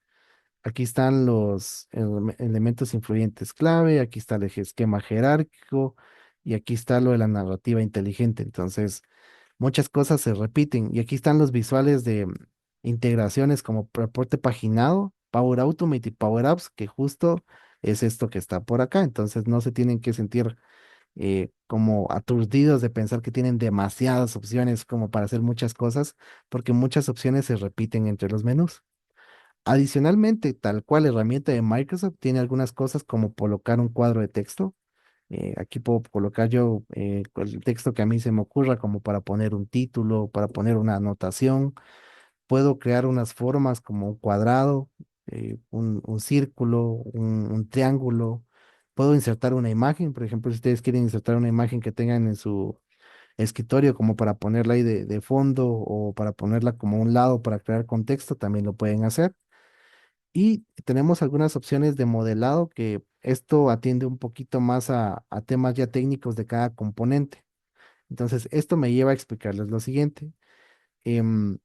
Aquí están los elementos influyentes clave, aquí está el esquema jerárquico y aquí está lo de la narrativa inteligente. Entonces, muchas cosas se repiten. Y aquí están los visuales de integraciones como reporte paginado, Power Automate y Power Apps, que justo es esto que está por acá. Entonces, no se tienen que sentir como aturdidos de pensar que tienen demasiadas opciones como para hacer muchas cosas, porque muchas opciones se repiten entre los menús. Adicionalmente, tal cual herramienta de Microsoft tiene algunas cosas como colocar un cuadro de texto. Aquí puedo colocar yo el texto que a mí se me ocurra como para poner un título, para poner una anotación. Puedo crear unas formas como un cuadrado, un círculo, un triángulo. Puedo insertar una imagen, por ejemplo, si ustedes quieren insertar una imagen que tengan en su escritorio como para ponerla ahí de fondo o para ponerla como a un lado para crear contexto, también lo pueden hacer. Y tenemos algunas opciones de modelado que esto atiende un poquito más a temas ya técnicos de cada componente. Entonces, esto me lleva a explicarles lo siguiente. Em,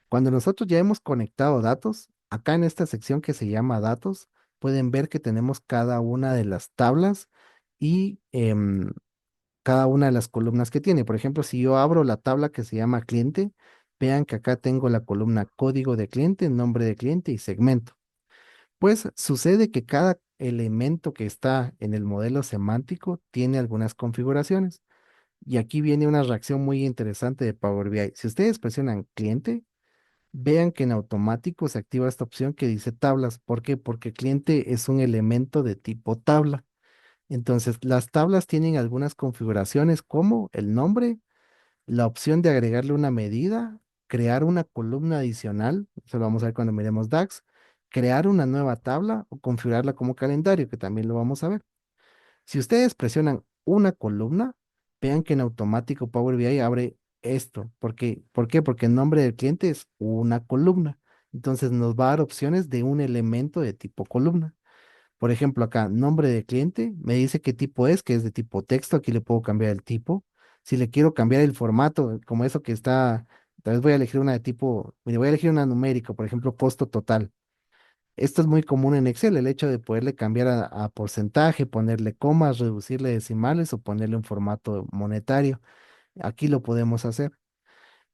Cuando nosotros ya hemos conectado datos, acá en esta sección que se llama datos, pueden ver que tenemos cada una de las tablas y cada una de las columnas que tiene. Por ejemplo, si yo abro la tabla que se llama cliente, vean que acá tengo la columna código de cliente, nombre de cliente y segmento. Pues sucede que cada elemento que está en el modelo semántico tiene algunas configuraciones. Y aquí viene una reacción muy interesante de Power BI. Si ustedes presionan cliente, vean que en automático se activa esta opción que dice tablas. ¿Por qué? Porque cliente es un elemento de tipo tabla. Entonces, las tablas tienen algunas configuraciones como el nombre, la opción de agregarle una medida, crear una columna adicional, eso lo vamos a ver cuando miremos DAX, crear una nueva tabla o configurarla como calendario, que también lo vamos a ver. Si ustedes presionan una columna, vean que en automático Power BI abre esto. ¿Por qué? Porque el nombre del cliente es una columna. Entonces nos va a dar opciones de un elemento de tipo columna. Por ejemplo, acá, nombre de cliente, me dice qué tipo es, que es de tipo texto, aquí le puedo cambiar el tipo. Si le quiero cambiar el formato, como eso que está Tal vez voy a elegir una de tipo, mire, voy a elegir una numérico, por ejemplo, costo total. Esto es muy común en Excel, el hecho de poderle cambiar a porcentaje, ponerle comas, reducirle decimales o ponerle un formato monetario. Aquí lo podemos hacer.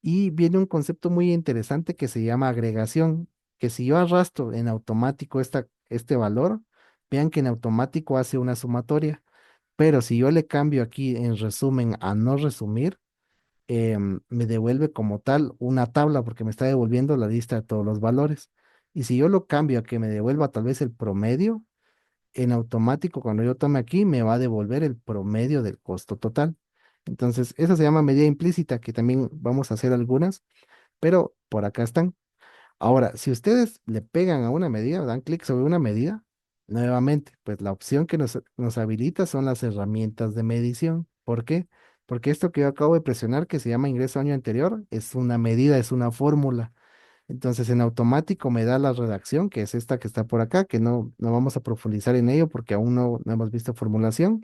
Y viene un concepto muy interesante que se llama agregación, que si yo arrastro en automático este valor, vean que en automático hace una sumatoria, pero si yo le cambio aquí en resumen a no resumir, me devuelve como tal una tabla porque me está devolviendo la lista de todos los valores. Y si yo lo cambio a que me devuelva tal vez el promedio, en automático cuando yo tome aquí me va a devolver el promedio del costo total. Entonces, esa se llama medida implícita, que también vamos a hacer algunas, pero por acá están. Ahora, si ustedes le pegan a una medida, dan clic sobre una medida, nuevamente, pues la opción que nos habilita son las herramientas de medición. ¿Por qué? Porque esto que yo acabo de presionar, que se llama ingreso año anterior, es una medida, es una fórmula. Entonces, en automático me da la redacción, que es esta que está por acá, que no vamos a profundizar en ello porque aún no hemos visto formulación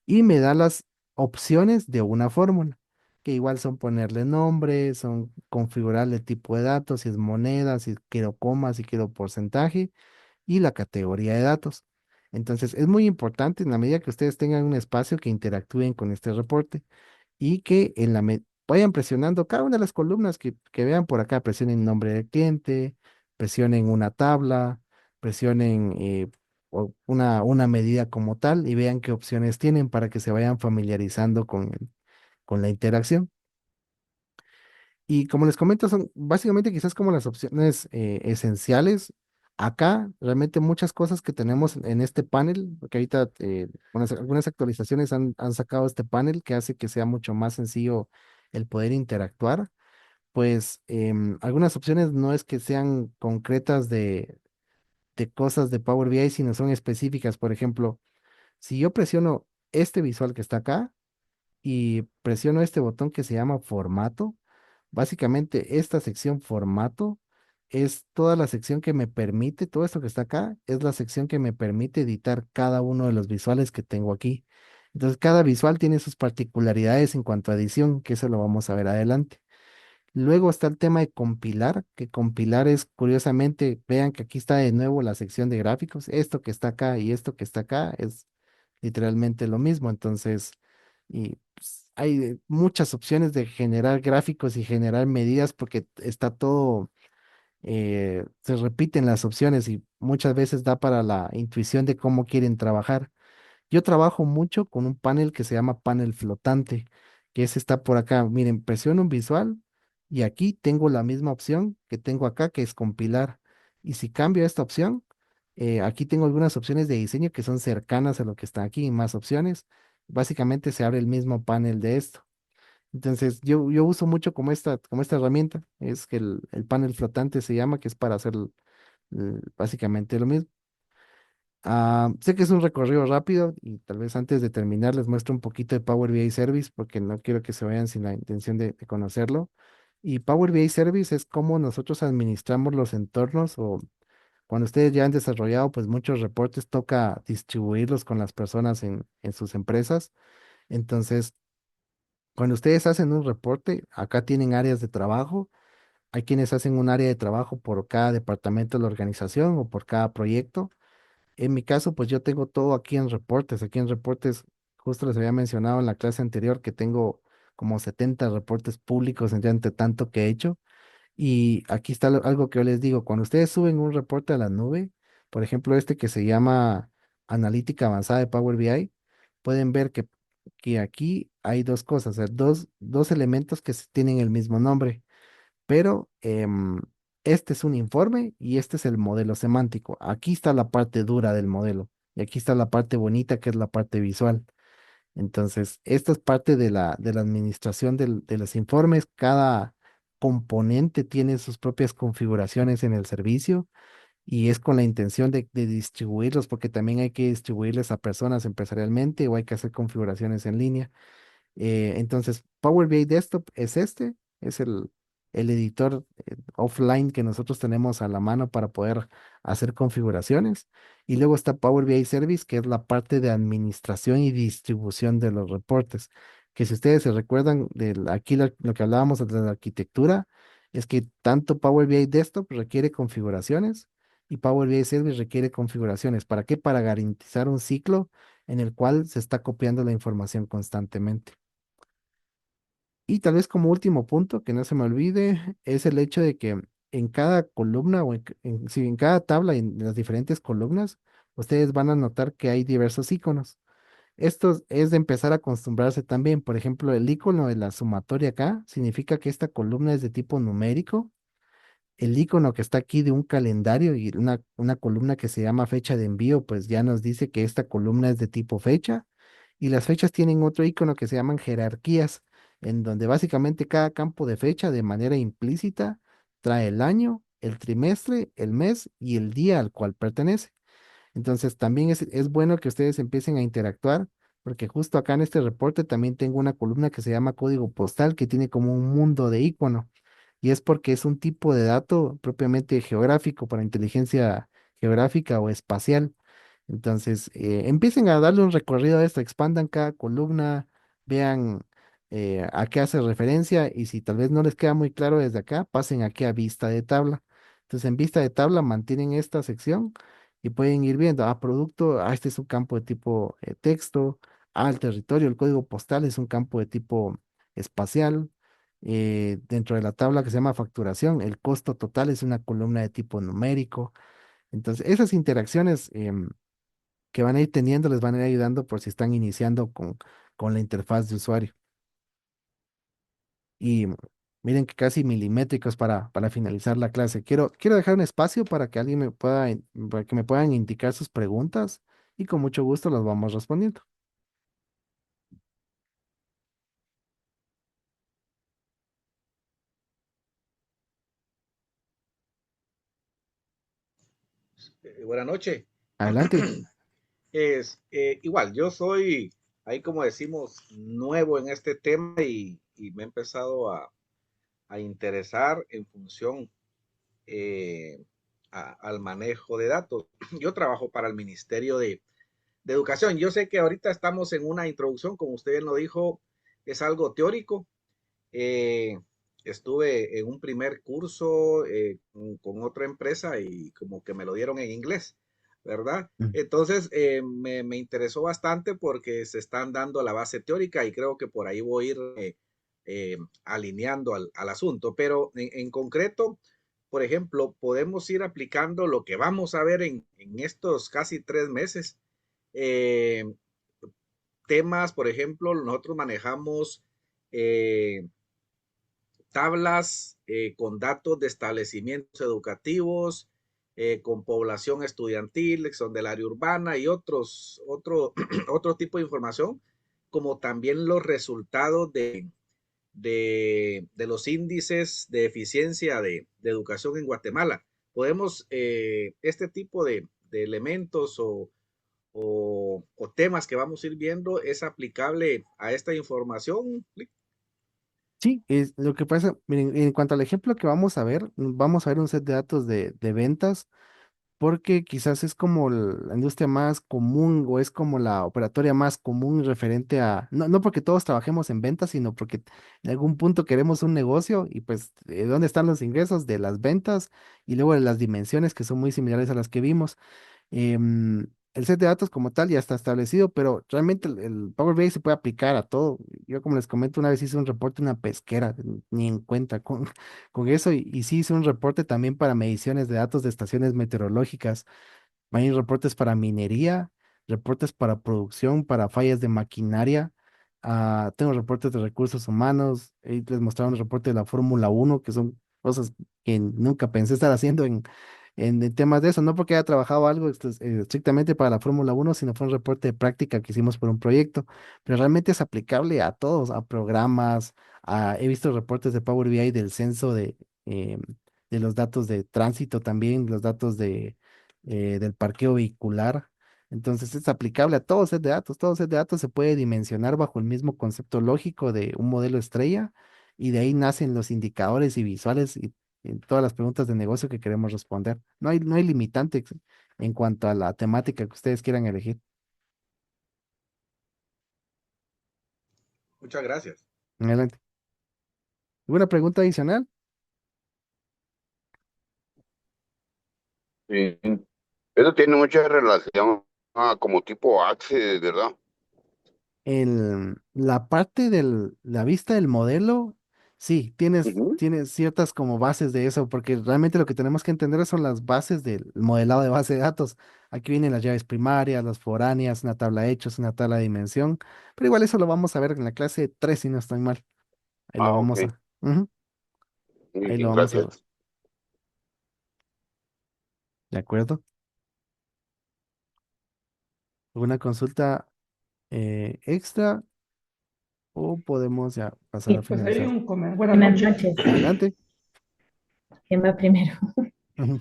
y me da las opciones de una fórmula, que igual son ponerle nombre, son configurarle tipo de datos, si es moneda, si quiero coma, si quiero porcentaje y la categoría de datos. Entonces, es muy importante en la medida que ustedes tengan un espacio que interactúen con este reporte y que vayan presionando cada una de las columnas que vean por acá, presionen nombre del cliente, presionen una tabla, presionen una medida como tal y vean qué opciones tienen para que se vayan familiarizando con la interacción. Y como les comento, son básicamente quizás como las opciones esenciales. Acá realmente muchas cosas que tenemos en este panel, porque ahorita algunas actualizaciones han sacado este panel que hace que sea mucho más sencillo el poder interactuar. Pues algunas opciones no es que sean concretas de cosas de Power BI, sino son específicas. Por ejemplo, si yo presiono este visual que está acá, y presiono este botón que se llama formato. Básicamente, esta sección formato es toda la sección que me permite, todo esto que está acá, es la sección que me permite editar cada uno de los visuales que tengo aquí. Entonces, cada visual tiene sus particularidades en cuanto a edición, que eso lo vamos a ver adelante. Luego está el tema de compilar, que compilar es, curiosamente, vean que aquí está de nuevo la sección de gráficos. Esto que está acá y esto que está acá es literalmente lo mismo. Entonces, y pues, hay muchas opciones de generar gráficos y generar medidas porque está todo, se repiten las opciones y muchas veces da para la intuición de cómo quieren trabajar. Yo trabajo mucho con un panel que se llama panel flotante, que ese está por acá. Miren, presiono un visual y aquí tengo la misma opción que tengo acá, que es compilar. Y si cambio esta opción, aquí tengo algunas opciones de diseño que son cercanas a lo que está aquí y más opciones. Básicamente se abre el mismo panel de esto. Entonces, yo uso mucho como esta herramienta. Es que el panel flotante se llama, que es para hacer básicamente lo mismo. Sé que es un recorrido rápido y tal vez antes de terminar les muestro un poquito de Power BI Service porque no quiero que se vayan sin la intención de conocerlo. Y Power BI Service es cómo nosotros administramos los entornos o cuando ustedes ya han desarrollado pues muchos reportes toca distribuirlos con las personas en sus empresas. Entonces, cuando ustedes hacen un reporte, acá tienen áreas de trabajo. Hay quienes hacen un área de trabajo por cada departamento de la organización o por cada proyecto. En mi caso, pues yo tengo todo aquí en reportes. Aquí en reportes, justo les había mencionado en la clase anterior que tengo como 70 reportes públicos entre tanto que he hecho. Y aquí está algo que yo les digo, cuando ustedes suben un reporte a la nube, por ejemplo, este que se llama Analítica Avanzada de Power BI, pueden ver que aquí hay dos cosas, o sea, dos elementos que tienen el mismo nombre pero este es un informe y este es el modelo semántico. Aquí está la parte dura del modelo y aquí está la parte bonita que es la parte visual. Entonces, esta es parte de la administración de los informes. Cada componente tiene sus propias configuraciones en el servicio y es con la intención de distribuirlos porque también hay que distribuirles a personas empresarialmente o hay que hacer configuraciones en línea. Entonces, Power BI Desktop es es el editor offline que nosotros tenemos a la mano para poder hacer configuraciones. Y luego está Power BI Service, que es la parte de administración y distribución de los reportes. que si ustedes se recuerdan aquí lo que hablábamos de la arquitectura, es que tanto Power BI Desktop requiere configuraciones y Power BI Service requiere configuraciones. ¿Para qué? Para garantizar un ciclo en el cual se está copiando la información constantemente. Y tal vez como último punto, que no se me olvide, es el hecho de que en cada columna o sí, en cada tabla, en las diferentes columnas, ustedes van a notar que hay diversos iconos. Esto es de empezar a acostumbrarse también. Por ejemplo, el icono de la sumatoria acá significa que esta columna es de tipo numérico. El icono que está aquí de un calendario y una columna que se llama fecha de envío, pues ya nos dice que esta columna es de tipo fecha. Y las fechas tienen otro icono que se llaman jerarquías, en donde básicamente cada campo de fecha de manera implícita trae el año, el trimestre, el mes y el día al cual pertenece. Entonces también es bueno que ustedes empiecen a interactuar, porque justo acá en este reporte también tengo una columna que se llama código postal, que tiene como un mundo de icono, y es porque es un tipo de dato propiamente geográfico para inteligencia geográfica o espacial. Entonces, empiecen a darle un recorrido a esto, expandan cada columna, vean a qué hace referencia y si tal vez no les queda muy claro desde acá, pasen aquí a vista de tabla. Entonces, en vista de tabla mantienen esta sección y pueden ir viendo, producto, este es un campo de tipo texto, el territorio, el código postal es un campo de tipo espacial. Dentro de la tabla que se llama facturación, el costo total es una columna de tipo numérico. Entonces, esas interacciones que van a ir teniendo les van a ir ayudando por si están iniciando con la interfaz de usuario. Y miren que casi milimétricos para finalizar la clase. Quiero dejar un espacio para que alguien para que me puedan indicar sus preguntas y con mucho gusto las vamos respondiendo. Buenas noches. Adelante. Igual, yo soy, ahí como decimos, nuevo en este tema y me he empezado a interesar en función eh, al manejo de datos. Yo trabajo para el Ministerio de Educación. Yo sé que ahorita estamos en una introducción, como usted lo dijo, es algo teórico. Eh, Estuve en un primer curso con otra empresa y como que me lo dieron en inglés, ¿verdad? Mm. Entonces me interesó bastante porque se están dando la base teórica y creo que por ahí voy a ir alineando al asunto. Pero en concreto, por ejemplo, podemos ir aplicando lo que vamos a ver en estos casi 3 meses. Eh, Temas, por ejemplo, nosotros manejamos eh, tablas con datos de establecimientos educativos, con población estudiantil, que son del área urbana y otro tipo de información, como también los resultados de los índices de eficiencia de educación en Guatemala. Podemos, este tipo de elementos o temas que vamos a ir viendo es aplicable a esta información. Sí, es lo que pasa, miren, en cuanto al ejemplo que vamos a ver un set de datos de ventas porque quizás es como la industria más común o es como la operatoria más común referente no porque todos trabajemos en ventas, sino porque en algún punto queremos un negocio y pues ¿dónde están los ingresos de las ventas y luego de las dimensiones que son muy similares a las que vimos? El set de datos como tal ya está establecido, pero realmente el Power BI se puede aplicar a todo. Yo como les comento, una vez hice un reporte de una pesquera, ni en cuenta con eso, y sí hice un reporte también para mediciones de datos de estaciones meteorológicas. Hay reportes para minería, reportes para producción, para fallas de maquinaria. Tengo reportes de recursos humanos. Les mostraron un reporte de la Fórmula 1 que son cosas que nunca pensé estar haciendo en temas de eso. No porque haya trabajado algo estrictamente para la Fórmula 1, sino fue un reporte de práctica que hicimos por un proyecto. Pero realmente es aplicable a todos, a programas. He visto reportes de Power BI del censo de los datos de tránsito también, los datos del parqueo vehicular. Entonces es aplicable a todo set de datos. Todo set de datos se puede dimensionar bajo el mismo concepto lógico de un modelo estrella y de ahí nacen los indicadores y visuales y todas las preguntas de negocio que queremos responder. No hay limitantes en cuanto a la temática que ustedes quieran elegir. Muchas gracias. Adelante. ¿Alguna pregunta adicional? Sí. Eso tiene mucha relación como tipo Access, ¿verdad? La parte de la vista del modelo, sí, Ujú. tienes ciertas como bases de eso, porque realmente lo que tenemos que entender son las bases del modelado de base de datos. Aquí vienen las llaves primarias, las foráneas, una tabla de hechos, una tabla de dimensión, pero igual eso lo vamos a ver en la clase 3 si no estoy mal. Ahí lo Ok. vamos a, ujú, Muy ahí lo bien, vamos a ver. gracias. ¿De acuerdo? ¿Alguna consulta extra o podemos ya pasar a Pues hay finalizar? un comentario. Buenas Buenas noches. noches. Adelante. ¿Quién va primero? Ujú.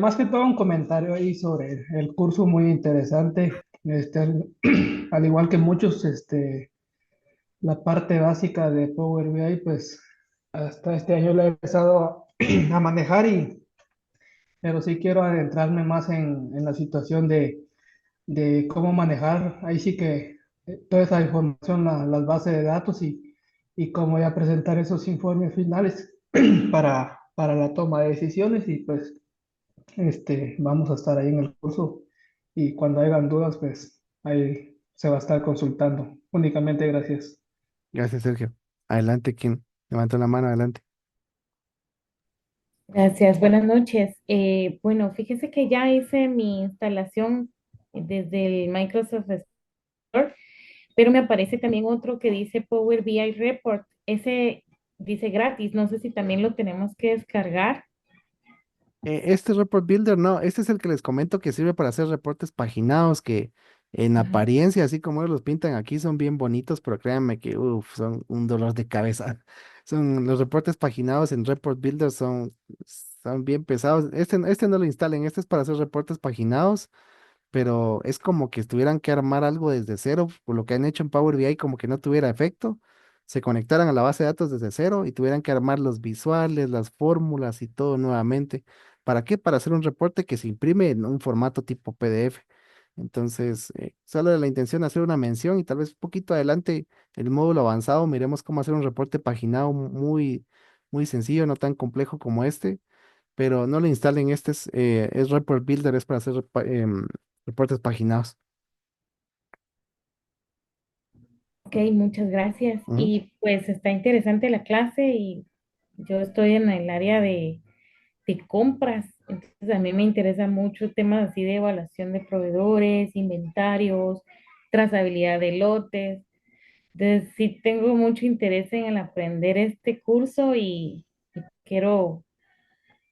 Más que todo un comentario ahí sobre el curso muy interesante. Al igual que muchos, la parte básica de Power BI, pues hasta este año la he empezado a manejar pero sí quiero adentrarme más en la situación de cómo manejar, ahí sí que toda esa información, las bases de datos y cómo ya presentar esos informes finales para la toma de decisiones y pues vamos a estar ahí en el curso y cuando hayan dudas, pues ahí se va a estar consultando. Únicamente gracias. Gracias, Sergio. Adelante, quien levantó la mano, adelante. Gracias, buenas noches. Bueno, fíjese que ya hice mi instalación desde el Microsoft Store, pero me aparece también otro que dice Power BI Report. Ese dice gratis, no sé si también lo tenemos que descargar. Este Report Builder, no, este es el que les comento que sirve para hacer reportes paginados que en Ajá. apariencia, así como ellos los pintan aquí, son bien bonitos, pero créanme que uf, son un dolor de cabeza. Son los reportes paginados en Report Builder son bien pesados. Este no lo instalen, este es para hacer reportes paginados, pero es como que tuvieran que armar algo desde cero, por lo que han hecho en Power BI, como que no tuviera efecto, se conectaran a la base de datos desde cero y tuvieran que armar los visuales, las fórmulas y todo nuevamente. ¿Para qué? Para hacer un reporte que se imprime en un formato tipo PDF. Entonces, solo de la intención de hacer una mención y tal vez un poquito adelante el módulo avanzado, miremos cómo hacer un reporte paginado muy, muy sencillo, no tan complejo como este, pero no lo instalen. Este es Report Builder, es para hacer reportes paginados. Ok, muchas gracias. Ujú. Y pues está interesante la clase y yo estoy en el área de compras, entonces a mí me interesa mucho temas así de evaluación de proveedores, inventarios, trazabilidad de lotes. Entonces, sí tengo mucho interés en el aprender este curso y quiero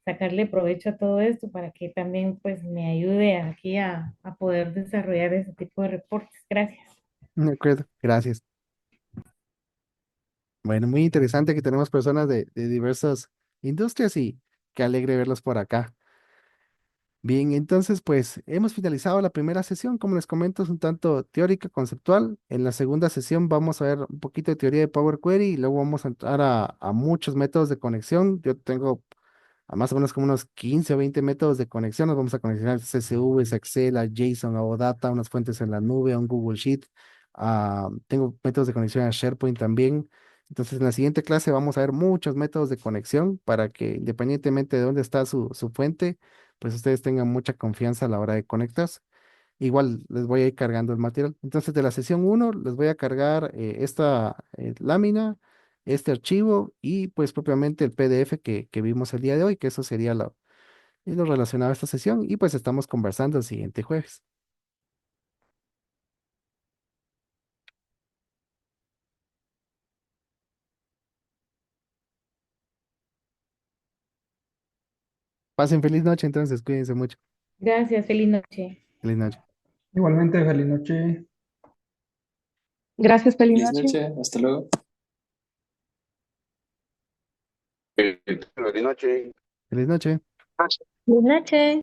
sacarle provecho a todo esto para que también pues me ayude aquí a poder desarrollar ese tipo de reportes. Gracias. De acuerdo, gracias. Bueno, muy interesante que tenemos personas de diversas industrias y qué alegre verlos por acá. Bien, entonces pues hemos finalizado la primera sesión, como les comento, es un tanto teórica, conceptual. En la segunda sesión vamos a ver un poquito de teoría de Power Query y luego vamos a entrar a muchos métodos de conexión. Yo tengo a más o menos como unos 15 o 20 métodos de conexión. Nos vamos a conectar a CSV, a Excel, a JSON, a OData, unas fuentes en la nube, a un Google Sheet. Tengo métodos de conexión a SharePoint también. Entonces, en la siguiente clase vamos a ver muchos métodos de conexión para que independientemente de dónde está su fuente, pues ustedes tengan mucha confianza a la hora de conectarse. Igual les voy a ir cargando el material. Entonces, de la sesión uno les voy a cargar esta lámina, este archivo y pues propiamente el PDF que vimos el día de hoy, que eso sería lo relacionado a esta sesión. Y pues estamos conversando el siguiente jueves. Pasen feliz noche, entonces cuídense mucho. Gracias, feliz noche. Feliz noche. Igualmente, feliz noche. Gracias, feliz Feliz noche. noche, hasta luego. Buenas noches. Feliz noche. Buenas noches.